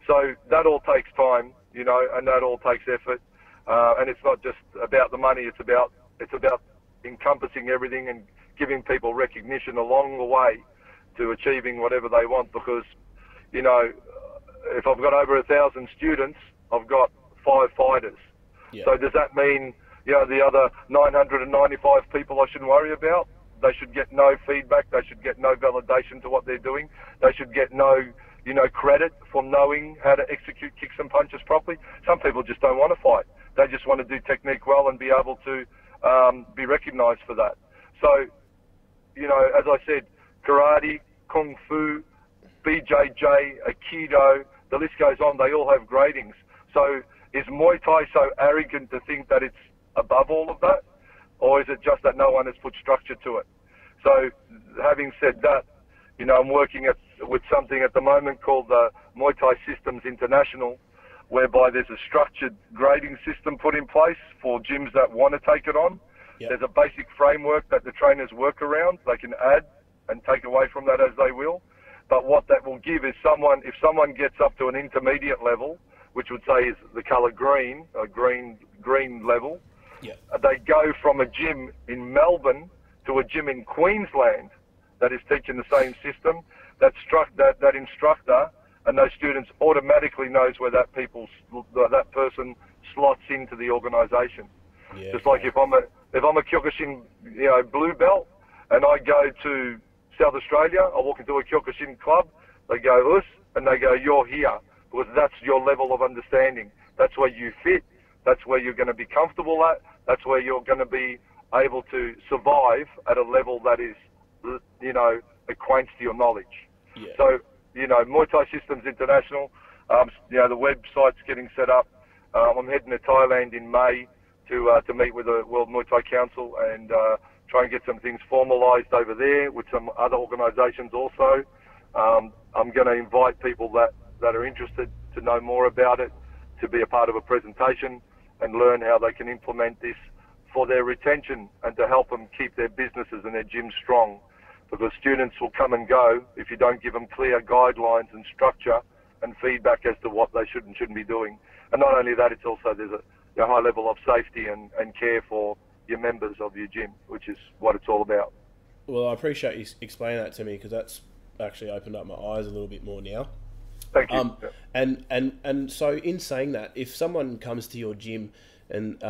So that all takes time, you know, and that all takes effort. And it's not just about the money, it's about encompassing everything and giving people recognition along the way to achieving whatever they want. Because, you know, if I've got over 1,000 students, I've got 5 fighters. Yeah. So does that mean, you know, the other 995 people I shouldn't worry about? They should get no feedback. They should get no validation to what they're doing. They should get no, you know, credit for knowing how to execute kicks and punches properly. Some people just don't want to fight. They just want to do technique well and be able to be recognized for that. So, you know, as I said, karate, kung fu, BJJ, Aikido, the list goes on. They all have gradings. So is Muay Thai so arrogant to think that it's above all of that? Or is it just that no one has put structure to it? So having said that, you know, I'm working with something at the moment called the Muay Thai Systems International, whereby there's a structured grading system put in place for gyms that want to take it on. Yep. There's a basic framework that the trainers work around. They can add and take away from that as they will. But what that will give is if someone gets up to an intermediate level, which would say is the colour green, a green level, Yeah. they go from a gym in Melbourne to a gym in Queensland that is teaching the same system. That instructor and those students automatically knows where that person slots into the organisation. Yeah. Just like if I'm a Kyokushin, blue belt, and I go to South Australia, I walk into a Kyokushin club, they go us, and they go, you're here, because that's your level of understanding. That's where you fit. That's where you're going to be comfortable at. That's where you're going to be able to survive at a level that is, acquaints to your knowledge. Yeah. So, Muay Thai Systems International, the website's getting set up. I'm heading to Thailand in May to meet with the World Muay Thai Council and try and get some things formalised over there with some other organisations also. I'm going to invite people that are interested to know more about it, to be a part of a presentation and learn how they can implement this for their retention and to help them keep their businesses and their gyms strong. Because students will come and go if you don't give them clear guidelines and structure and feedback as to what they should and shouldn't be doing. And not only that, it's also there's a high level of safety and care for your members of your gym, which is what it's all about. Well, I appreciate you explaining that to me, because that's actually opened up my eyes a little bit more now. Thank you. And so in saying that, if someone comes to your gym and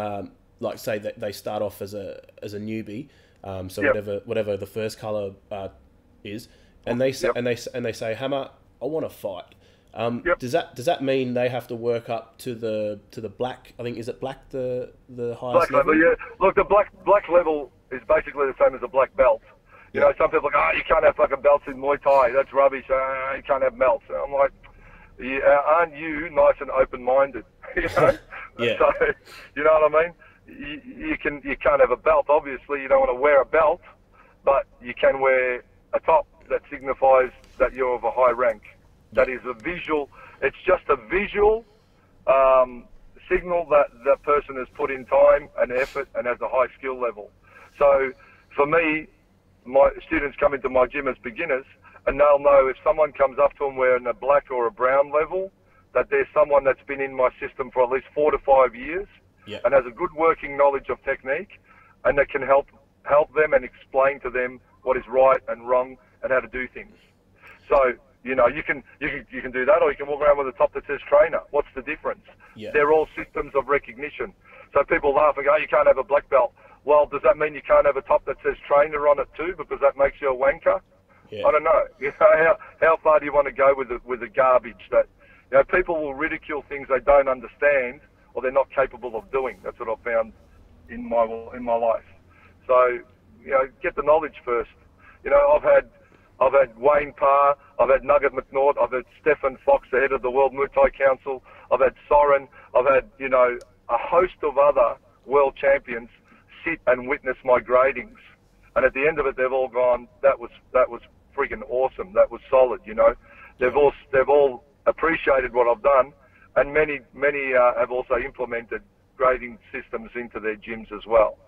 like say that they start off as a newbie, whatever the first colour is, and they say, Hammer, I want to fight. Does that mean they have to work up to the black? I think, is it black the highest black level? Yeah. Look, the black level is basically the same as a black belt. Some people are like, you can't have fucking belts in Muay Thai. That's rubbish. You can't have belts. And I'm like, aren't you nice and open-minded? Yeah. So, you know what I mean? You can't have a belt. Obviously, you don't want to wear a belt, but you can wear a top that signifies that you're of a high rank. That is a visual. It's just a visual signal that the person has put in time and effort and has a high skill level. So, for me, my students come into my gym as beginners, and they'll know if someone comes up to them wearing a black or a brown level, that there's someone that's been in my system for at least 4 to 5 years. Yeah. And has a good working knowledge of technique, and that can help them and explain to them what is right and wrong and how to do things. So, you can do that, or you can walk around with a top that says trainer. What's the difference? Yeah. They're all systems of recognition. So people laugh and go, you can't have a black belt. Well, does that mean you can't have a top that says trainer on it too, because that makes you a wanker? Yeah. I don't know. How far do you want to go with the garbage that people will ridicule things they don't understand or they're not capable of doing? That's what I've found in my life. So, get the knowledge first. I've had Wayne Parr, I've had Nugget McNaught, I've had Stefan Fox, the head of the World Muay Thai Council, I've had Soren, I've had, a host of other world champions sit and witness my gradings. And at the end of it, they've all gone, that was freaking awesome. That was solid, They've all appreciated what I've done. And many have also implemented grading systems into their gyms as well.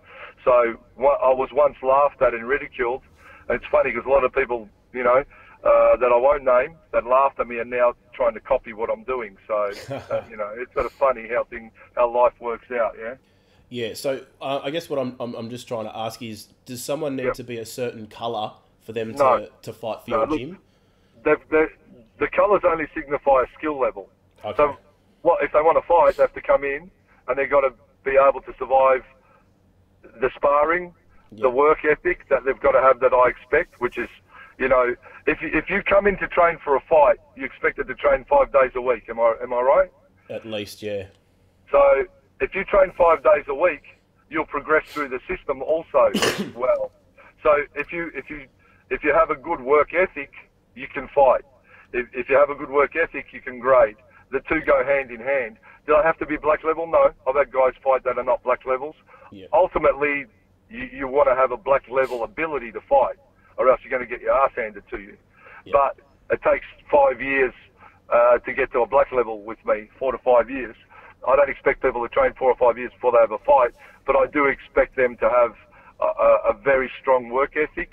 So I was once laughed at and ridiculed. And it's funny because a lot of people, that I won't name, that laughed at me are now trying to copy what I'm doing. So, it's sort of funny how life works out, yeah? Yeah, so I guess what I'm just trying to ask is, does someone need to be a certain colour for them to fight for your gym? The colours only signify a skill level. Okay. So if they want to fight, they have to come in and they've got to be able to survive the sparring, the work ethic that they've got to have that I expect, which is, if you come in to train for a fight, you expected to train 5 days a week. Am I right? At least, yeah. So if you train 5 days a week, you'll progress through the system also as well. So if you have a good work ethic, you can fight. If you have a good work ethic, you can grade. The two go hand in hand. Do I have to be black level? No. I've had guys fight that are not black levels. Yeah. Ultimately, you want to have a black level ability to fight, or else you're going to get your ass handed to you. Yeah. But it takes 5 years to get to a black level with me, 4 to 5 years. I don't expect people to train 4 or 5 years before they have a fight, but I do expect them to have a very strong work ethic,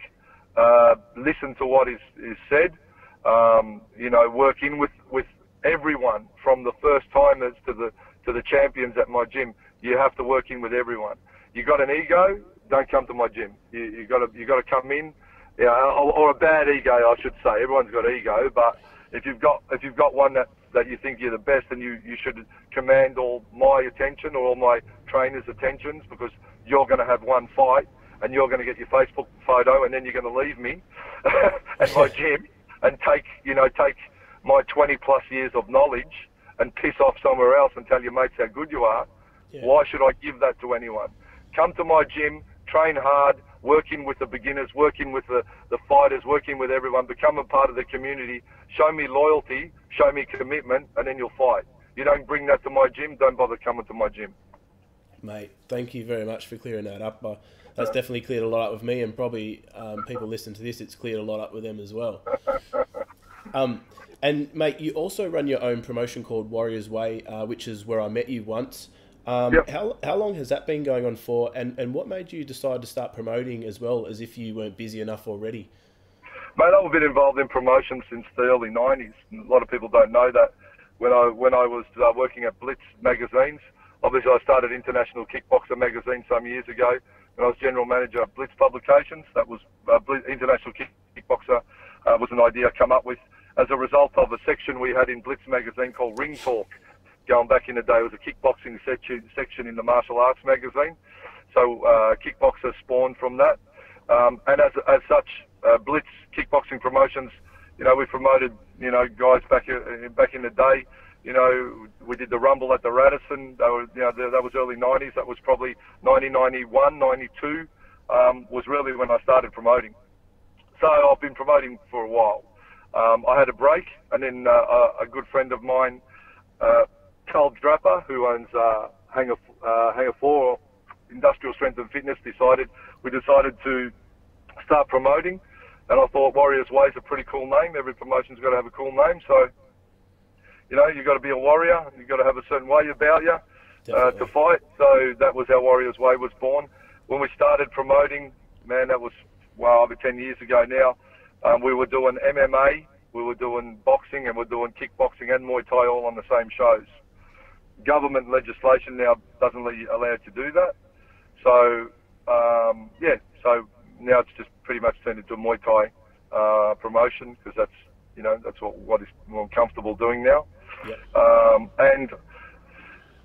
listen to what is said, You know, work in with everyone from the first timers to the champions at my gym. You have to work in with everyone. You got an ego, don't come to my gym. You got to come in, yeah, or a bad ego, I should say. Everyone's got ego, but if you've got one that you think you're the best, then you should command all my attention or all my trainers' attentions, because you're going to have one fight and you're going to get your Facebook photo, and then you're going to leave me at my gym and take my 20 plus years of knowledge and piss off somewhere else and tell your mates how good you are. Yeah. Why should I give that to anyone? Come to my gym, train hard, work in with the beginners, work in with the fighters, work in with everyone, become a part of the community, show me loyalty, show me commitment, and then you'll fight. You don't bring that to my gym, don't bother coming to my gym. Mate, thank you very much for clearing that up. That's definitely cleared a lot up with me, and probably people listening to this, it's cleared a lot up with them as well. And mate, you also run your own promotion called Warriors Way, which is where I met you once. Yep. How long has that been going on for, and what made you decide to start promoting as well, as if you weren't busy enough already? Mate, I've been involved in promotion since the early 90s. A lot of people don't know that. When I was working at Blitz magazines, obviously I started International Kickboxer magazine some years ago. When I was general manager of Blitz Publications, that was International Kickboxer was an idea I come up with as a result of a section we had in Blitz magazine called Ring Talk. Going back in the day, it was a kickboxing section in the martial arts magazine. So Kickboxer spawned from that. And as such, Blitz Kickboxing Promotions, you know, we promoted, you know, guys back in the day. You know, we did the Rumble at the Radisson. That was early 90s. That was probably 1991, 92 was really when I started promoting. So I've been promoting for a while. I had a break, and then a good friend of mine, Carl Draper, who owns Hangar 4 Industrial Strength and Fitness, we decided to start promoting. And I thought Warriors Way is a pretty cool name. Every promotion's got to have a cool name. So, you know, you've got to be a warrior. You've got to have a certain way about you to fight. So that was how Warriors Way was born. When we started promoting, man, that was, well, over 10 years ago now. We were doing MMA, we were doing boxing, and we're doing kickboxing and Muay Thai all on the same shows. Government legislation now doesn't allow you to do that. So, so now it's just pretty much turned into a Muay Thai promotion, because that's what I'm comfortable doing now. Yep. And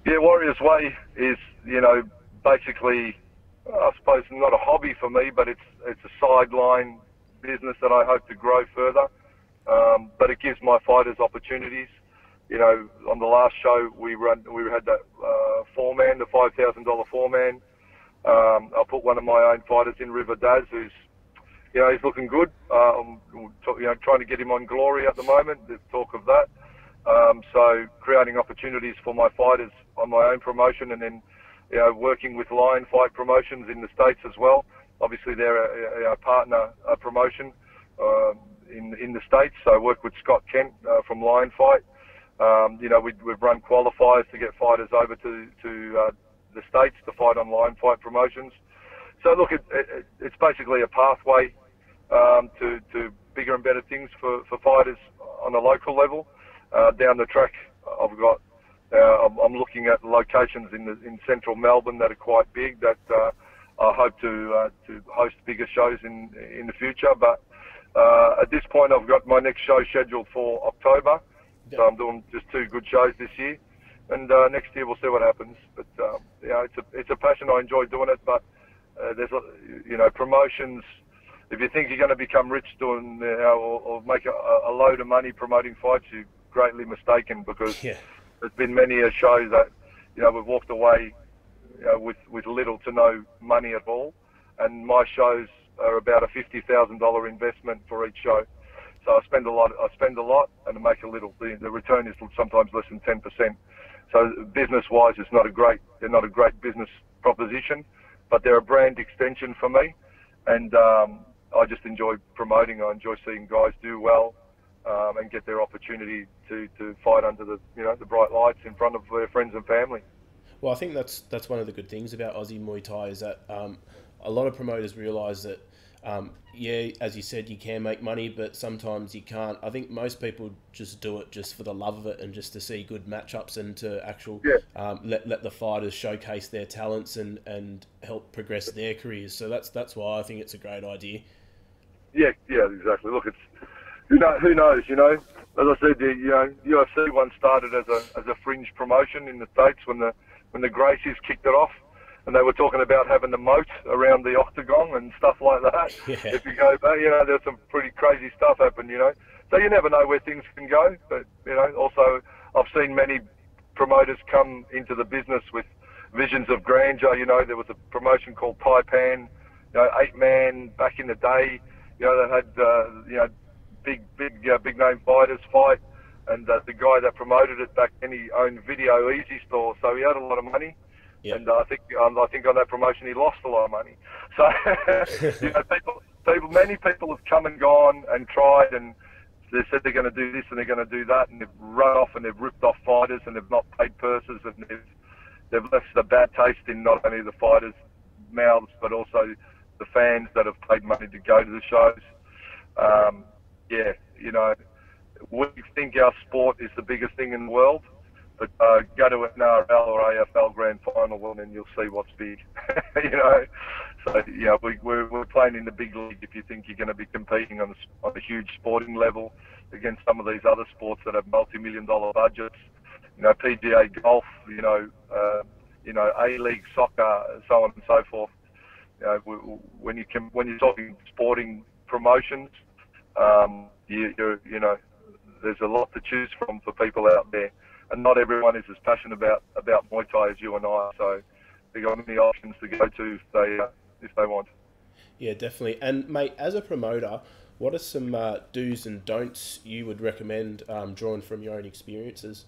yeah, Warriors Way is, you know, basically, I suppose not a hobby for me, but it's a sideline business that I hope to grow further. But it gives my fighters opportunities. You know, on the last show we had that four-man, the $5,000 four-man. I put one of my own fighters in, River Daz, who's, you know, he's looking good. Trying to get him on Glory at the moment. There's talk of that. So creating opportunities for my fighters on my own promotion, and then, you know, working with Lion Fight Promotions in the States as well. Obviously, they're a partner promotion in the States. So I work with Scott Kent from Lion Fight. You know, we've run qualifiers to get fighters over to the States to fight on Lion Fight Promotions. So look, it's basically a pathway to bigger and better things for fighters on a local level. Down the track, I'm looking at locations in central Melbourne that are quite big, that I hope to host bigger shows in the future. But at this point, I've got my next show scheduled for October. So I'm doing just 2 good shows this year, and next year we'll see what happens. But you know, it's a passion. I enjoy doing it. But there's promotions. If you think you're going to become rich doing or make a load of money promoting fights, you're greatly mistaken, because there's been many a show that, you know, we've walked away, you know, with little to no money at all, and my shows are about a $50,000 investment for each show. So I spend a lot, and I make a little. The return is sometimes less than 10%. So business-wise, they're not a great business proposition, but they're a brand extension for me, and I just enjoy promoting. I enjoy seeing guys do well and get their opportunity to fight under the bright lights in front of their friends and family. Well, I think that's one of the good things about Aussie Muay Thai, is that a lot of promoters realise that Yeah, as you said, you can make money, but sometimes you can't. I think most people just do it just for the love of it and just to see good matchups and to Yeah, let the fighters showcase their talents and help progress their careers. So that's why I think it's a great idea. yeah, exactly. Look, it's who knows, As I said, UFC once started as a fringe promotion in the States when the Gracies kicked it off, and they were talking about having the moat around the octagon and stuff like that. Yeah, If you go, there's some pretty crazy stuff happen. So you never know where things can go. But also I've seen many promoters come into the business with visions of grandeur. There was a promotion called Taipan, 8-man back in the day. They had big name fighters fight, and the guy that promoted it back then, he owned Video Easy Store, so he had a lot of money. yeah, And I think on that promotion he lost a lot of money. So many people have come and gone and tried, and they said they're going to do this and they're going to do that, and they've run off and they've ripped off fighters and they've not paid purses, and they've left a bad taste in not only the fighters' mouths but also the fans that have paid money to go to the shows. Yeah, we think our sport is the biggest thing in the world, but go to an NRL or AFL grand final and then you'll see what's big. So we're playing in the big league if you think you're going to be competing on a huge sporting level against some of these other sports that have multi-million-dollar budgets. PGA golf, A-League soccer, so on and so forth. When you're talking sporting promotions, there's a lot to choose from for people out there, and not everyone is as passionate about Muay Thai as you and I. So they've got many options to go to if they want. yeah, definitely. And mate, as a promoter, what are some do's and don'ts you would recommend, drawn from your own experiences?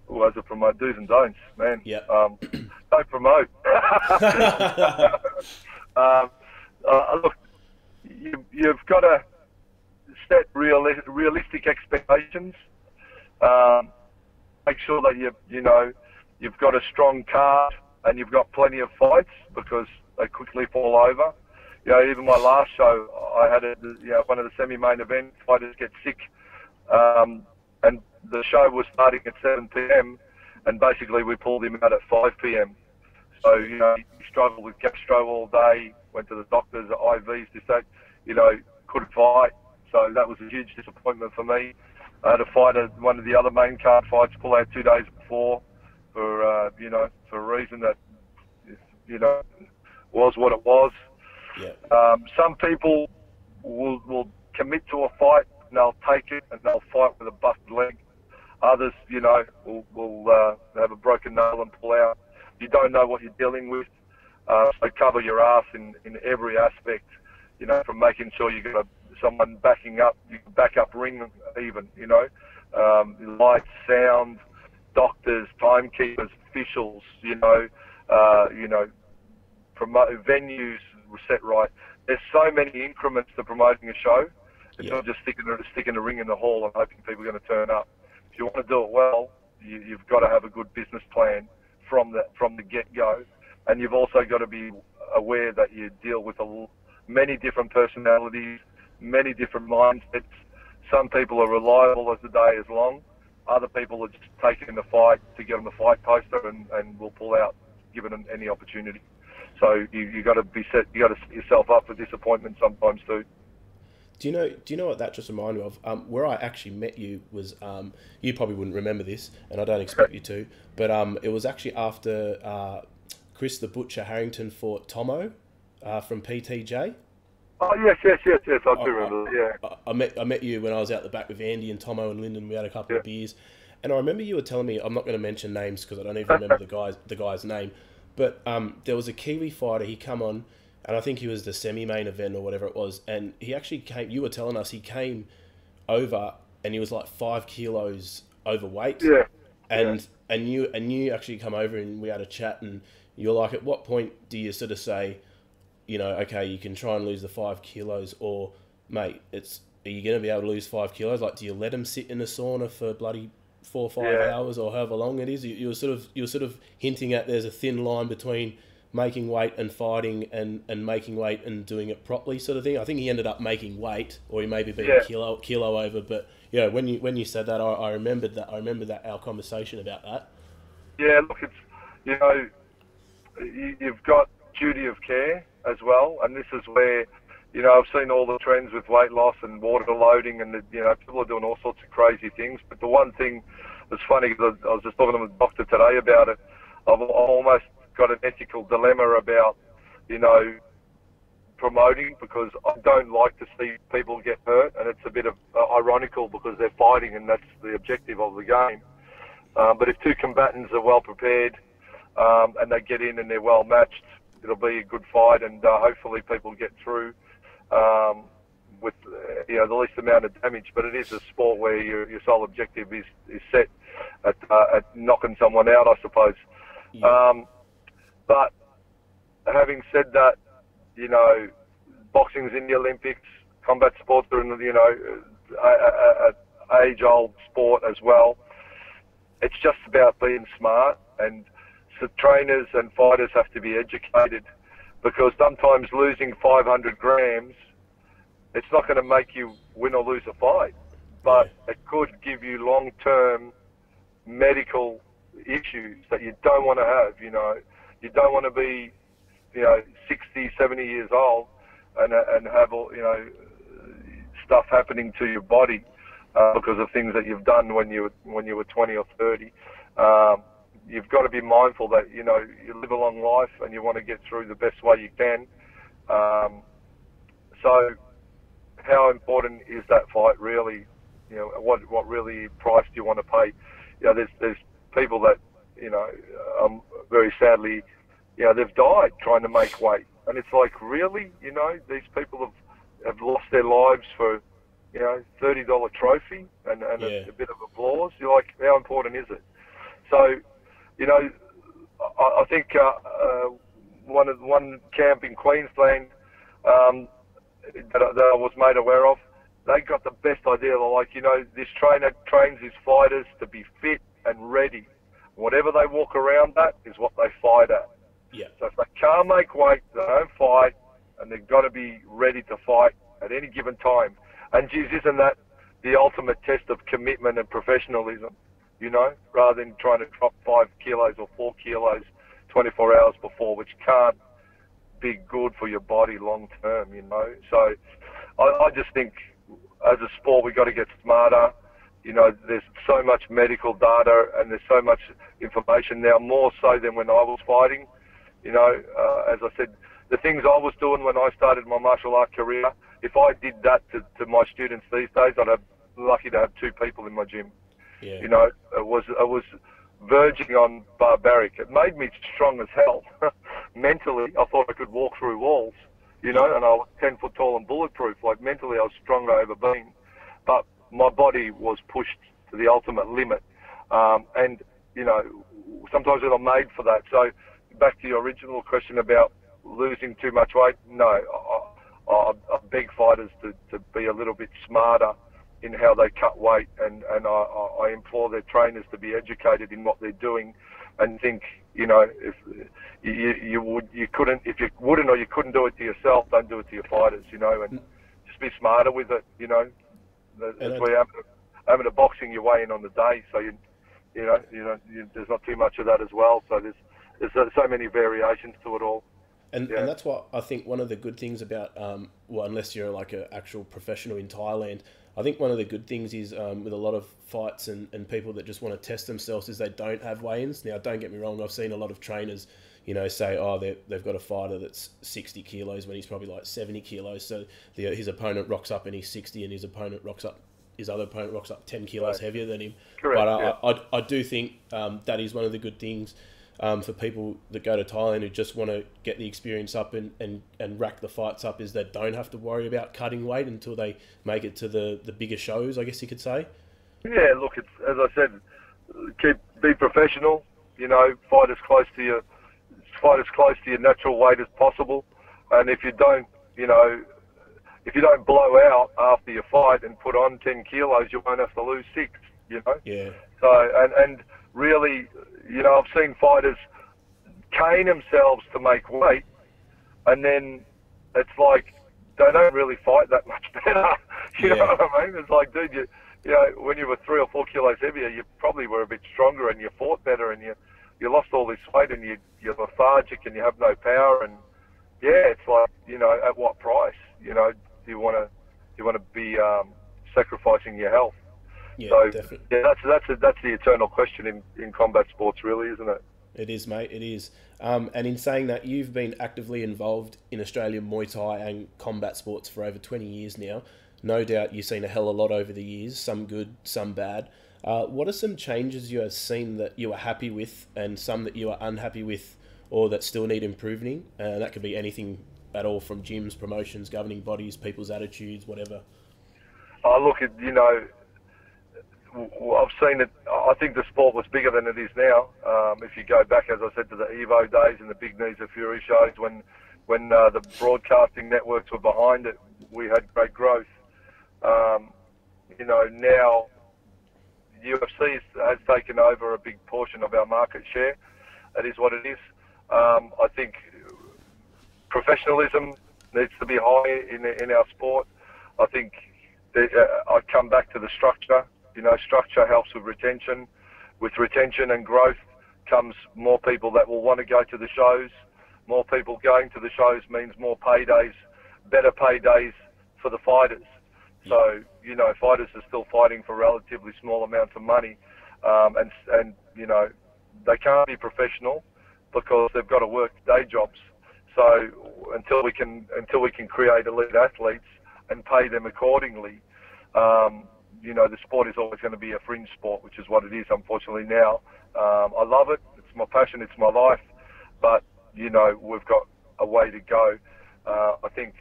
As a promoter, do's and don'ts, man. Yeah. Don't promote. Look, you've got to set realistic expectations. Make sure that you've got a strong card and you've got plenty of fights, because they quickly fall over. Even my last show, I had one of the semi-main event fighters get sick, and the show was starting at 7 p.m. and basically we pulled him out at 5 p.m. So he struggled with gastro all day, went to the doctors, IVs, couldn't fight. So that was a huge disappointment for me. I had to fight one of the other main card fights, pull out 2 days before for a reason that was what it was. Yeah. Some people will commit to a fight and they'll take it and they'll fight with a busted leg. Others, will have a broken nail and pull out. You don't know what you're dealing with, so cover your ass in every aspect. From making sure you got someone backing up, you can back up ring even. Lights, sound, doctors, timekeepers, officials. Venues set right. There's so many increments to promoting a show. It's not just sticking a ring in the hall and hoping people are going to turn up. If you want to do it well, you've got to have a good business plan from the get-go, and you've also got to be aware that you deal with many different personalities, many different mindsets. Some people are reliable as the day is long. Other people are just taking the fight to get on the fight poster and will pull out given any opportunity. So you got to set yourself up for disappointment sometimes too. Do you know what that just reminded me of? Where I actually met you was, you probably wouldn't remember this, and I don't expect you to, but it was actually after Chris the Butcher Harrington fought Tomo from PTJ. Oh yes, I do remember. Yeah. I met you when I was out the back with Andy and Tomo and Lyndon. We had a couple of beers, and I remember you were telling me, I'm not going to mention names because I don't even remember the guy's name, but there was a Kiwi fighter. He come on, and I think he was the semi-main event or whatever it was, and he actually came. You were telling us he came over, and he was like 5 kilos overweight. Yeah. And you actually come over and we had a chat, and you're like, at what point do you sort of say, okay, you can try and lose the 5 kilos, or mate, are you going to be able to lose 5 kilos? Like, do you let him sit in a sauna for bloody 4 or 5 hours or however long it is? You were sort of hinting at there's a thin line between making weight and fighting and making weight and doing it properly sort of thing. I think he ended up making weight, or he maybe been a kilo over. But yeah, when you said that, I remembered that. I remember that our conversation about that. Yeah, look, it's, you know, you've got duty of care as well, and this is where, you know, I've seen all the trends with weight loss and water loading, and you know, people are doing all sorts of crazy things. But the one thing that's funny, because I was just talking to the doctor today about it, I've almost got an ethical dilemma about, you know, promoting, because I don't like to see people get hurt, and it's a bit of ironical because they're fighting and that's the objective of the game. But if two combatants are well prepared and they get in and they're well matched, it'll be a good fight, and hopefully people get through with you know, the least amount of damage. But it is a sport where your sole objective is set at knocking someone out, I suppose. Yeah. But having said that, you know, boxing's in the Olympics, combat sports are in the, you know, age-old sport as well. It's just about being smart, and so trainers and fighters have to be educated, because sometimes losing 500 grams, it's not going to make you win or lose a fight, but it could give you long-term medical issues that you don't want to have. You know, you don't want to be, you know, 60, 70 years old and have all, you know, stuff happening to your body because of things that you've done when you were 20 or 30. You've got to be mindful that, you know, you live a long life and you want to get through the best way you can. So how important is that fight really? You know, what really price do you want to pay? You know, there's people that, you know, very sadly, you know, they've died trying to make weight, and it's like, really, you know, these people have lost their lives for, you know, $30 trophy and a bit of applause. You're like, how important is it? So, you know, I think one camp in Queensland that I was made aware of, they got the best idea. They're like, you know, this trainer trains his fighters to be fit and ready. Whatever they walk around at is what they fight at. Yeah. So if they can't make weight, they don't fight, and they've got to be ready to fight at any given time. And geez, isn't that the ultimate test of commitment and professionalism, you know, rather than trying to drop 5 kilos or 4 kilos 24 hours before, which can't be good for your body long term, you know. So I just think as a sport, we've got to get smarter. You know, there's so much medical data and there's so much information now, more so than when I was fighting. You know, as I said, the things I was doing when I started my martial art career, if I did that to my students these days, I'd have lucky to have 2 people in my gym. Yeah. You know, it was verging on barbaric. It made me strong as hell. Mentally, I thought I could walk through walls, you know, and I was 10 foot tall and bulletproof. Like, mentally, I was stronger I've ever been. But my body was pushed to the ultimate limit. And, you know, sometimes we're not made for that. So back to your original question about losing too much weight, no, I beg fighters to be a little bit smarter in how they cut weight, and I implore their trainers to be educated in what they're doing, and think, you know, if you couldn't do it to yourself, don't do it to your fighters, you know, and just be smarter with it, you know. That's where having a boxing your way in on the day, so you know, there's not too much of that as well. So there's so many variations to it all. And that's what I think one of the good things about, well, unless you're like an actual professional in Thailand, I think one of the good things is with a lot of fights and people that just want to test themselves is they don't have weigh-ins. Now, don't get me wrong, I've seen a lot of trainers, you know, say, oh, they've got a fighter that's 60 kilos when he's probably like 70 kilos. So his opponent rocks up and he's 60, and his other opponent rocks up 10 kilos heavier than him. Correct, but I do think that is one of the good things for people that go to Thailand who just want to get the experience up and rack the fights up, is they don't have to worry about cutting weight until they make it to the bigger shows, I guess you could say. Yeah, look, it's, as I said, be professional, you know, fight as close to your natural weight as possible. And if you don't, you know, if you don't blow out after your fight and put on 10 kilos, you won't have to lose 6, you know? Yeah. So, and really, you know, I've seen fighters cane themselves to make weight, and then it's like they don't really fight that much better. You know what I mean? It's like, dude, you know, when you were 3 or 4 kilos heavier, you probably were a bit stronger and you fought better, and you lost all this weight and you're lethargic and you have no power. And yeah, it's like, you know, at what price? You know, do you want to be sacrificing your health? Yeah, so definitely. Yeah, that's the eternal question in combat sports, really, isn't it? It is, mate. It is. And in saying that, you've been actively involved in Australian Muay Thai and combat sports for over 20 years now. No doubt you've seen a hell of a lot over the years, some good, some bad. What are some changes you have seen that you are happy with and some that you are unhappy with or that still need improving? That could be anything at all, from gyms, promotions, governing bodies, people's attitudes, whatever. Look, you know, I've seen it. I think the sport was bigger than it is now. If you go back, as I said, to the Evo days and the Big Knees of Fury shows, when the broadcasting networks were behind it, we had great growth. You know, now UFC has taken over a big portion of our market share. That is what it is. I think professionalism needs to be high in our sport. I think I come back to the structure. You know, structure helps with retention. With retention and growth comes more people that will want to go to the shows. More people going to the shows means more paydays, better paydays for the fighters. So, you know, fighters are still fighting for relatively small amounts of money. And you know, they can't be professional because they've got to work day jobs. So until we can create elite athletes and pay them accordingly, you know, the sport is always going to be a fringe sport, which is what it is, unfortunately, now. I love it. It's my passion. It's my life. But, you know, we've got a way to go. I think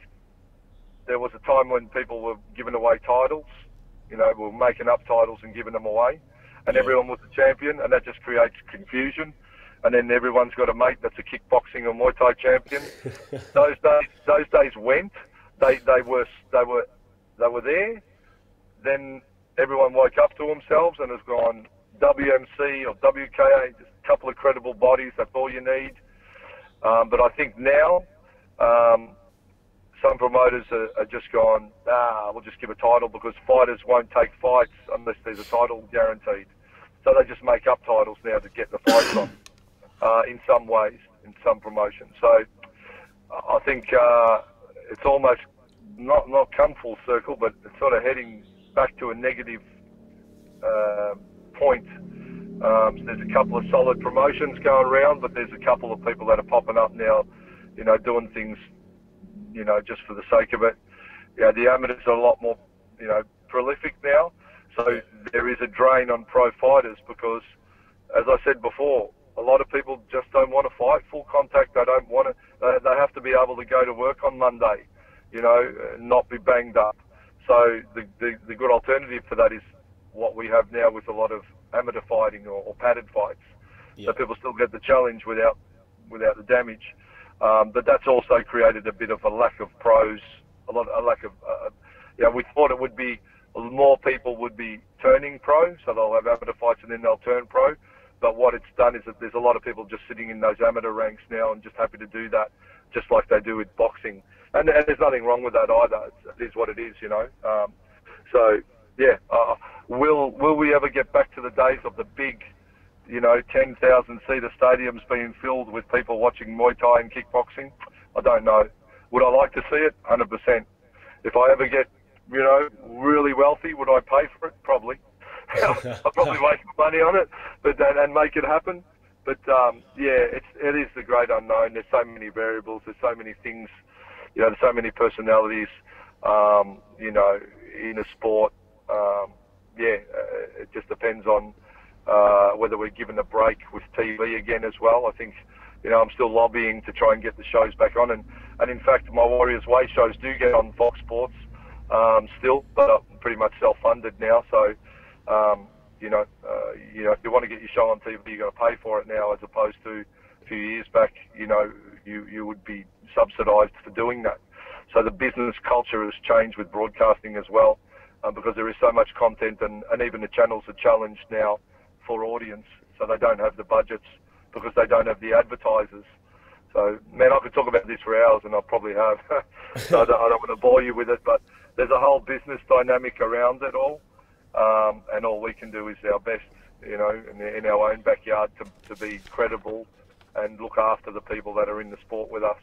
there was a time when people were giving away titles. You know, we were making up titles and giving them away. And everyone was a champion, and that just creates confusion. And then everyone's got a mate that's a kickboxing or Muay Thai champion. Those days went. They were there. Then everyone woke up to themselves and has gone WMC or WKA, just a couple of credible bodies, that's all you need. But I think now some promoters are just gone, we'll just give a title because fighters won't take fights unless there's a title guaranteed. So they just make up titles now to get the fights on, in some ways, in some promotions. So I think it's almost not come full circle, but it's sort of heading back to a negative point. There's a couple of solid promotions going around, but there's a couple of people that are popping up now, you know, doing things, you know, just for the sake of it. Yeah, the amateurs are a lot more, you know, prolific now. So there is a drain on pro fighters because, as I said before, a lot of people just don't want to fight full contact. They don't want to. They have to be able to go to work on Monday, you know, not be banged up. So the good alternative to that is what we have now with a lot of amateur fighting or padded fights. So people still get the challenge without the damage. But that's also created a bit of a lack of pros, a lack of. We thought it would be more people would be turning pro, so they'll have amateur fights and then they'll turn pro. But what it's done is that there's a lot of people just sitting in those amateur ranks now and just happy to do that, just like they do with boxing. And there's nothing wrong with that either. It is what it is, you know. Will we ever get back to the days of the big, you know, 10,000 seater stadiums being filled with people watching Muay Thai and kickboxing? I don't know. Would I like to see it? 100%. If I ever get, you know, really wealthy, would I pay for it? Probably. I'll probably make money on it, but and make it happen. But it is the great unknown. There's so many variables. There's so many things. You know, there's so many personalities. You know, in a sport. It just depends on whether we're given a break with TV again as well. I think, you know, I'm still lobbying to try and get the shows back on, and in fact, my Warriors Way shows do get on Fox Sports still, but I'm pretty much self-funded now. So, you know, if you want to get your show on TV, you've got to pay for it now, as opposed to a few years back. You know, you would be subsidised for doing that. So the business culture has changed with broadcasting as well, because there is so much content, and even the channels are challenged now for audience, so they don't have the budgets because they don't have the advertisers. So, man, I could talk about this for hours, and I probably have. So I don't want to bore you with it, but there's a whole business dynamic around it all, and all we can do is our best, you know, in our own backyard to be credible and look after the people that are in the sport with us.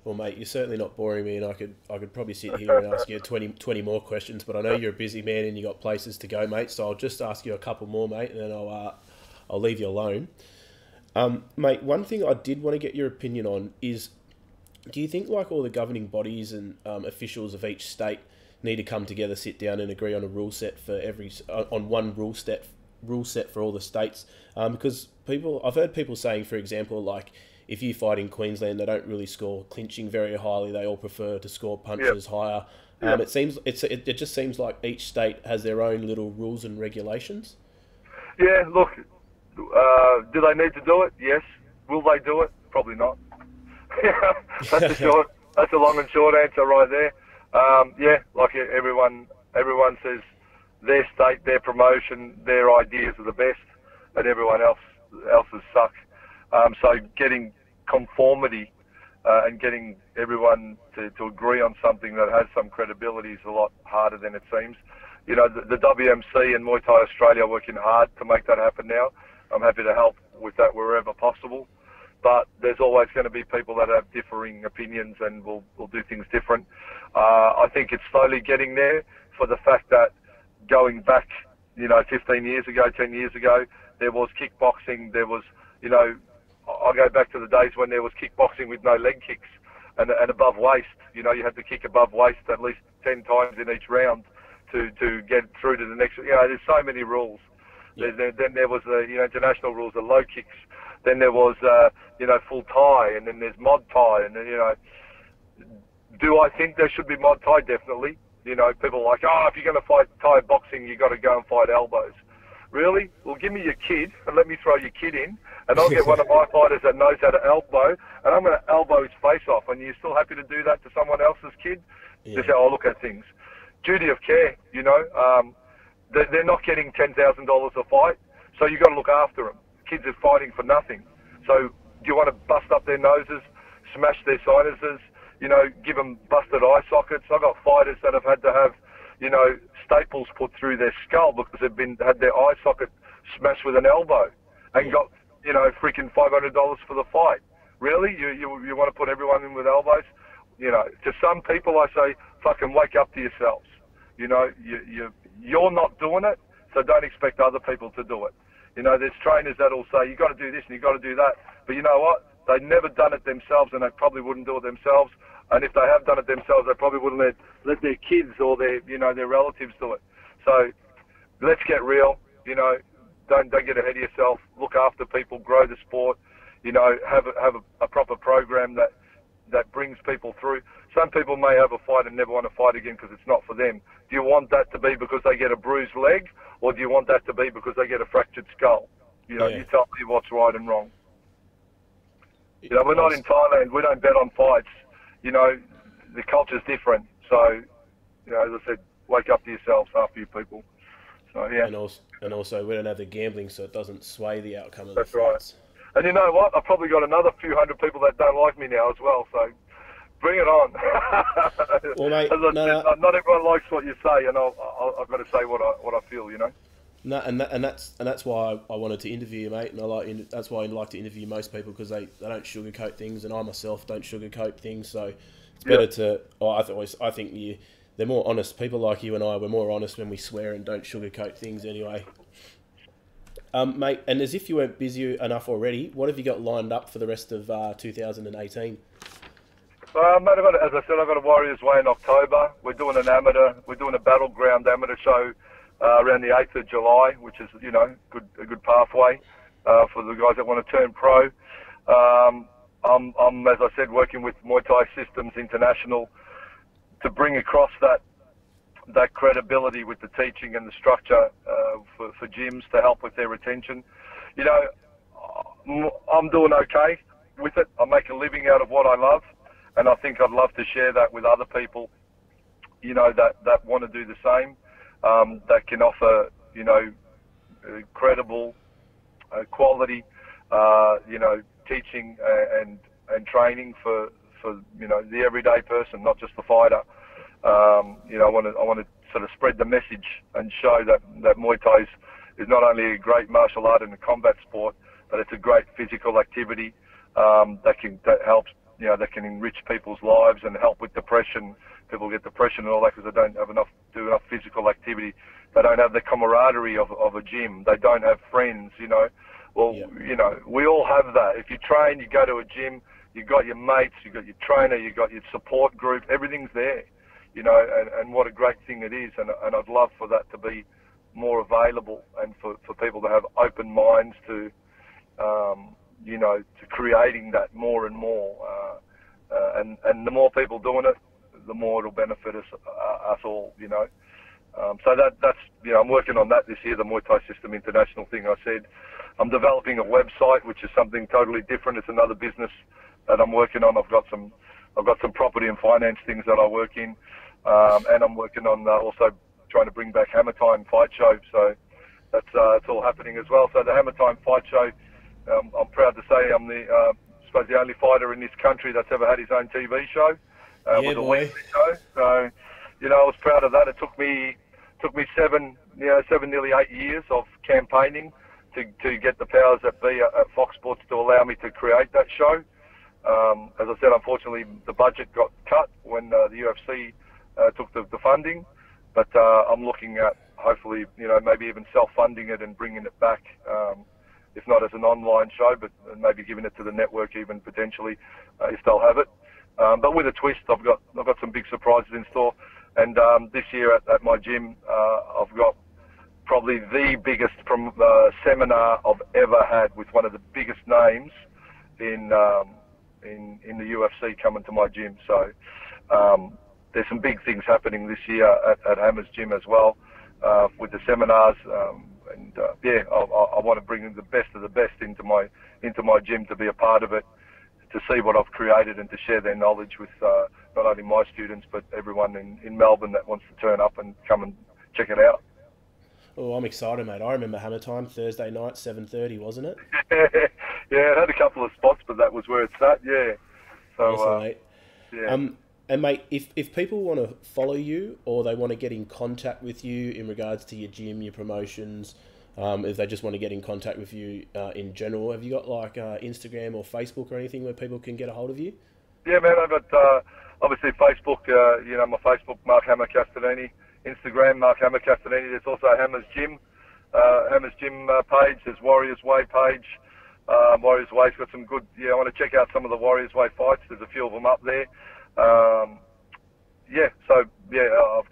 Well, mate, you're certainly not boring me, and I could probably sit here and ask you 20 more questions, but I know you're a busy man and you got places to go, mate. So I'll just ask you a couple more, mate, and then I'll leave you alone. Mate, one thing I did want to get your opinion on is, do you think like all the governing bodies and officials of each state need to come together, sit down, and agree on a rule set for one rule set for all the states? Because I've heard people saying, for example, like, if you fight in Queensland, they don't really score clinching very highly. They all prefer to score punches higher. It just seems like each state has their own little rules and regulations. Yeah, look, do they need to do it? Yes. Will they do it? Probably not. That's a long and short answer right there. Yeah, like everyone says, their state, their promotion, their ideas are the best, and everyone else's suck. So getting conformity and getting everyone to agree on something that has some credibility is a lot harder than it seems. You know, the WMC and Muay Thai Australia are working hard to make that happen now. I'm happy to help with that wherever possible. But there's always going to be people that have differing opinions and will do things different. I think it's slowly getting there, for the fact that going back, 15 years ago, 10 years ago, there was kickboxing, there was, I go back to the days when there was kickboxing with no leg kicks and above waist. You had to kick above waist at least 10 times in each round to get through to the next. There's so many rules. Yeah. Then there was the international rules, the low kicks. Then there was full Thai, and then there's mod Thai, and do I think there should be mod Thai? Definitely. People are like, if you're going to fight Thai boxing, you got to go and fight elbows. Really? Well, give me your kid and let me throw your kid in, and I'll get one of my fighters that knows how to elbow, and I'm going to elbow his face off. And you're still happy to do that to someone else's kid? Yeah. That's how I look at things. Duty of care. They're not getting $10,000 a fight, so you got to look after them. Kids are fighting for nothing. So do you want to bust up their noses, smash their sinuses, give them busted eye sockets? I've got fighters that have had to have, staples put through their skull because they've had their eye socket smashed with an elbow and got, freaking $500 for the fight. Really? You want to put everyone in with elbows? To some people I say, fucking wake up to yourselves. You're not doing it, so don't expect other people to do it. There's trainers that'll say, you got to do this and you got to do that. But you know what? They've never done it themselves, and they probably wouldn't do it themselves. And if they have done it themselves, they probably wouldn't let their kids or their relatives do it. So let's get real. Don't get ahead of yourself. Look after people, grow the sport. Have a proper program that brings people through. Some people may have a fight and never want to fight again because it's not for them. Do you want that to be because they get a bruised leg, or do you want that to be because they get a fractured skull? You tell me what's right and wrong. We're not in Thailand. We don't bet on fights. The culture's different. So, as I said, wake up to yourselves, half you people. So, yeah. And also, we don't have the gambling, so it doesn't sway the outcome of the fights. That's right. And you know what? I've probably got another few hundred people that don't like me now as well, so bring it on. Well, mate, not everyone likes what you say, and I've got to say what I feel, No, and that's why I wanted to interview you, mate. And that's why I like to interview most people, because they don't sugarcoat things, and I myself don't sugarcoat things. So it's better to. I think they're more honest. People like you and I, we're more honest when we swear and don't sugarcoat things anyway. Mate, and as if you weren't busy enough already, what have you got lined up for the rest of 2018? Mate, as I said, I've got a Warriors Way in October. We're doing a battleground amateur show around the 8th of July, which is, a good pathway for the guys that want to turn pro. I'm, as I said, working with Muay Thai Systems International to bring across that credibility with the teaching and the structure for gyms to help with their retention. I'm doing okay with it. I make a living out of what I love, and I think I'd love to share that with other people, that want to do the same, that can offer, credible, quality teaching and training for the everyday person, not just the fighter. I want to sort of spread the message and show that Muay Thai is not only a great martial art and a combat sport, but it's a great physical activity that helps, that can enrich people's lives and help with depression. People get depression and all that because they don't have do enough physical activity. They don't have the camaraderie of a gym. They don't have friends, Well, we all have that. If you train, you go to a gym, you got your mates, you got your trainer, you got your support group, everything's there, and what a great thing it is. And I'd love for that to be more available and for people to have open minds to, to creating that more and more. And the more people doing it, the more it'll benefit us all, So that's, I'm working on that this year, the Muay Thai System International thing I said. I'm developing a website, which is something totally different. It's another business that I'm working on. I've got some property and finance things that I work in. And I'm working on also trying to bring back Hammer Time Fight Show. So that's it's all happening as well. So the Hammer Time Fight Show, I'm proud to say I'm the only fighter in this country that's ever had his own TV show. Yeah, boy. Weekly show. So, I was proud of that. It took me 7, nearly 8 years of campaigning to get the powers that be at Fox Sports to allow me to create that show. As I said, unfortunately, the budget got cut when the UFC took the funding. But I'm looking at hopefully, maybe even self-funding it and bringing it back. If not as an online show, but maybe giving it to the network even potentially, if they'll have it. But with a twist, I've got some big surprises in store. And this year at my gym, I've got probably the biggest seminar I've ever had with one of the biggest names in the UFC coming to my gym. So there's some big things happening this year at Hammer's gym as well, with the seminars. I want to bring in the best of the best into my gym to be a part of it, to see what I've created and to share their knowledge with not only my students but everyone in Melbourne that wants to turn up and come and check it out. Oh, I'm excited, mate. I remember Hammer Time, Thursday night, 7:30, wasn't it? Yeah, it had a couple of spots, but that was where it's at, yeah. So, awesome, mate. Yeah. And mate, if people want to follow you or they want to get in contact with you in regards to your gym, your promotions, if they just want to get in contact with you in general, have you got like Instagram or Facebook or anything where people can get a hold of you? Yeah, man, I've got obviously Facebook, my Facebook, Mark Hammer Castagnini. Instagram, Mark Hammer Castagnini. There's also Hammer's Gym page. There's Warriors Way page. Warriors Way's got some good, I want to check out some of the Warriors Way fights. There's a few of them up there. I've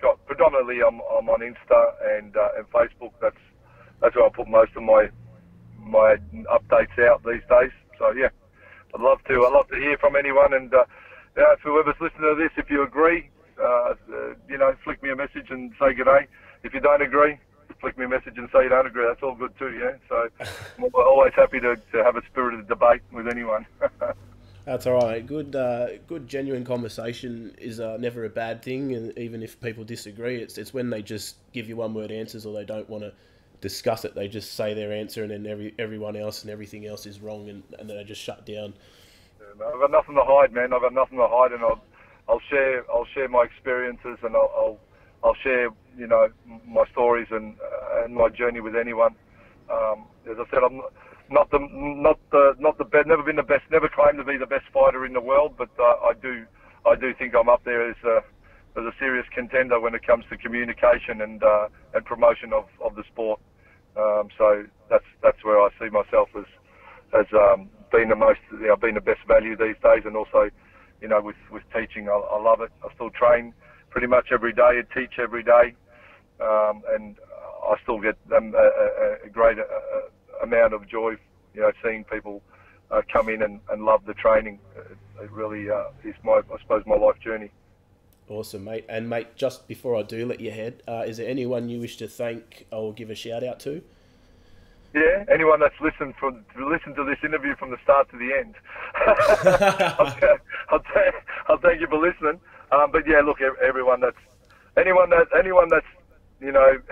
got predominantly I'm on Insta and Facebook. That's where I put most of my updates out these days. So yeah, I'd love to hear from anyone, and if whoever's listening to this, if you agree, flick me a message and say good day. If you don't agree, flick me a message and say you don't agree. That's all good too, yeah. So I'm always happy to have a spirited debate with anyone. That's all right. Good genuine conversation is never a bad thing, and even if people disagree, it's when they just give you one-word answers or they don't want to discuss it. They just say their answer, and then everyone else and everything else is wrong, and then they just shut down. Yeah, I've got nothing to hide, man. I've got nothing to hide, and I'll share my experiences, and I'll share my stories and my journey with anyone. As I said, I'm not the best, never been the best, never claimed to be the best fighter in the world, but I do think I'm up there as a serious contender when it comes to communication and promotion of the sport. So that's where I see myself as being the most, being the best value these days, and also, with teaching, I love it. I still train pretty much every day and teach every day, and I still get a great amount of joy, seeing people come in and love the training. It really is I suppose, my life journey. Awesome, mate. And mate, just before I do let you head, is there anyone you wish to thank or give a shout out to? Yeah, anyone that's listened to this interview from the start to the end. I'll thank you for listening. But yeah, look, anyone that's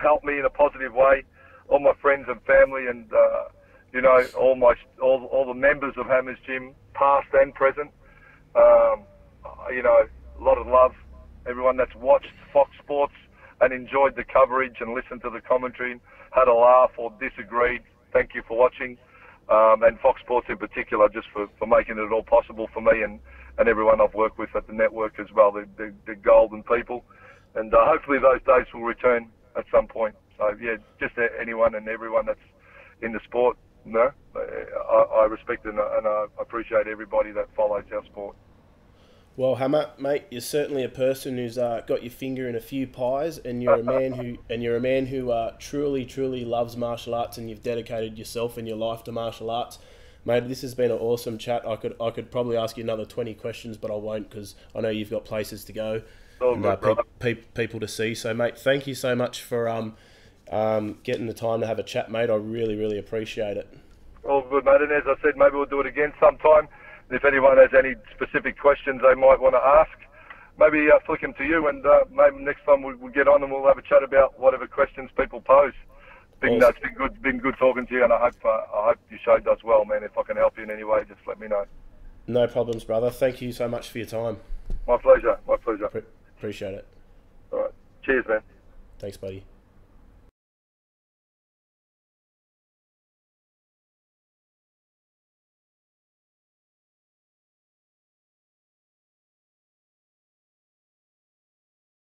helped me in a positive way, all my friends and family, and you know, all the members of Hammers Gym, past and present. You know, a lot of love. Everyone that's watched Fox Sports and enjoyed the coverage and listened to the commentary, had a laugh or disagreed, thank you for watching. And Fox Sports in particular, just for making it all possible for me and everyone I've worked with at the network as well. They're golden people. And hopefully those days will return at some point. So, yeah, just anyone and everyone that's in the sport, you know, I respect and I appreciate everybody that follows our sport. Well, Hammer, mate, you're certainly a person who's got your finger in a few pies, and you're a man who truly, truly loves martial arts, and you've dedicated yourself and your life to martial arts, mate. This has been an awesome chat. I could probably ask you another 20 questions, but I won't because I know you've got places to go and people to see. So, mate, thank you so much for getting the time to have a chat, mate. I really, really appreciate it. All good, mate. And as I said, maybe we'll do it again sometime. If anyone has any specific questions they might want to ask, maybe flick them to you, and maybe next time we'll get on and we'll have a chat about whatever questions people pose. It's been good talking to you, and I hope your show does well, man. If I can help you in any way, just let me know. No problems, brother. Thank you so much for your time. My pleasure. My pleasure. Appreciate it. All right. Cheers, man. Thanks, buddy.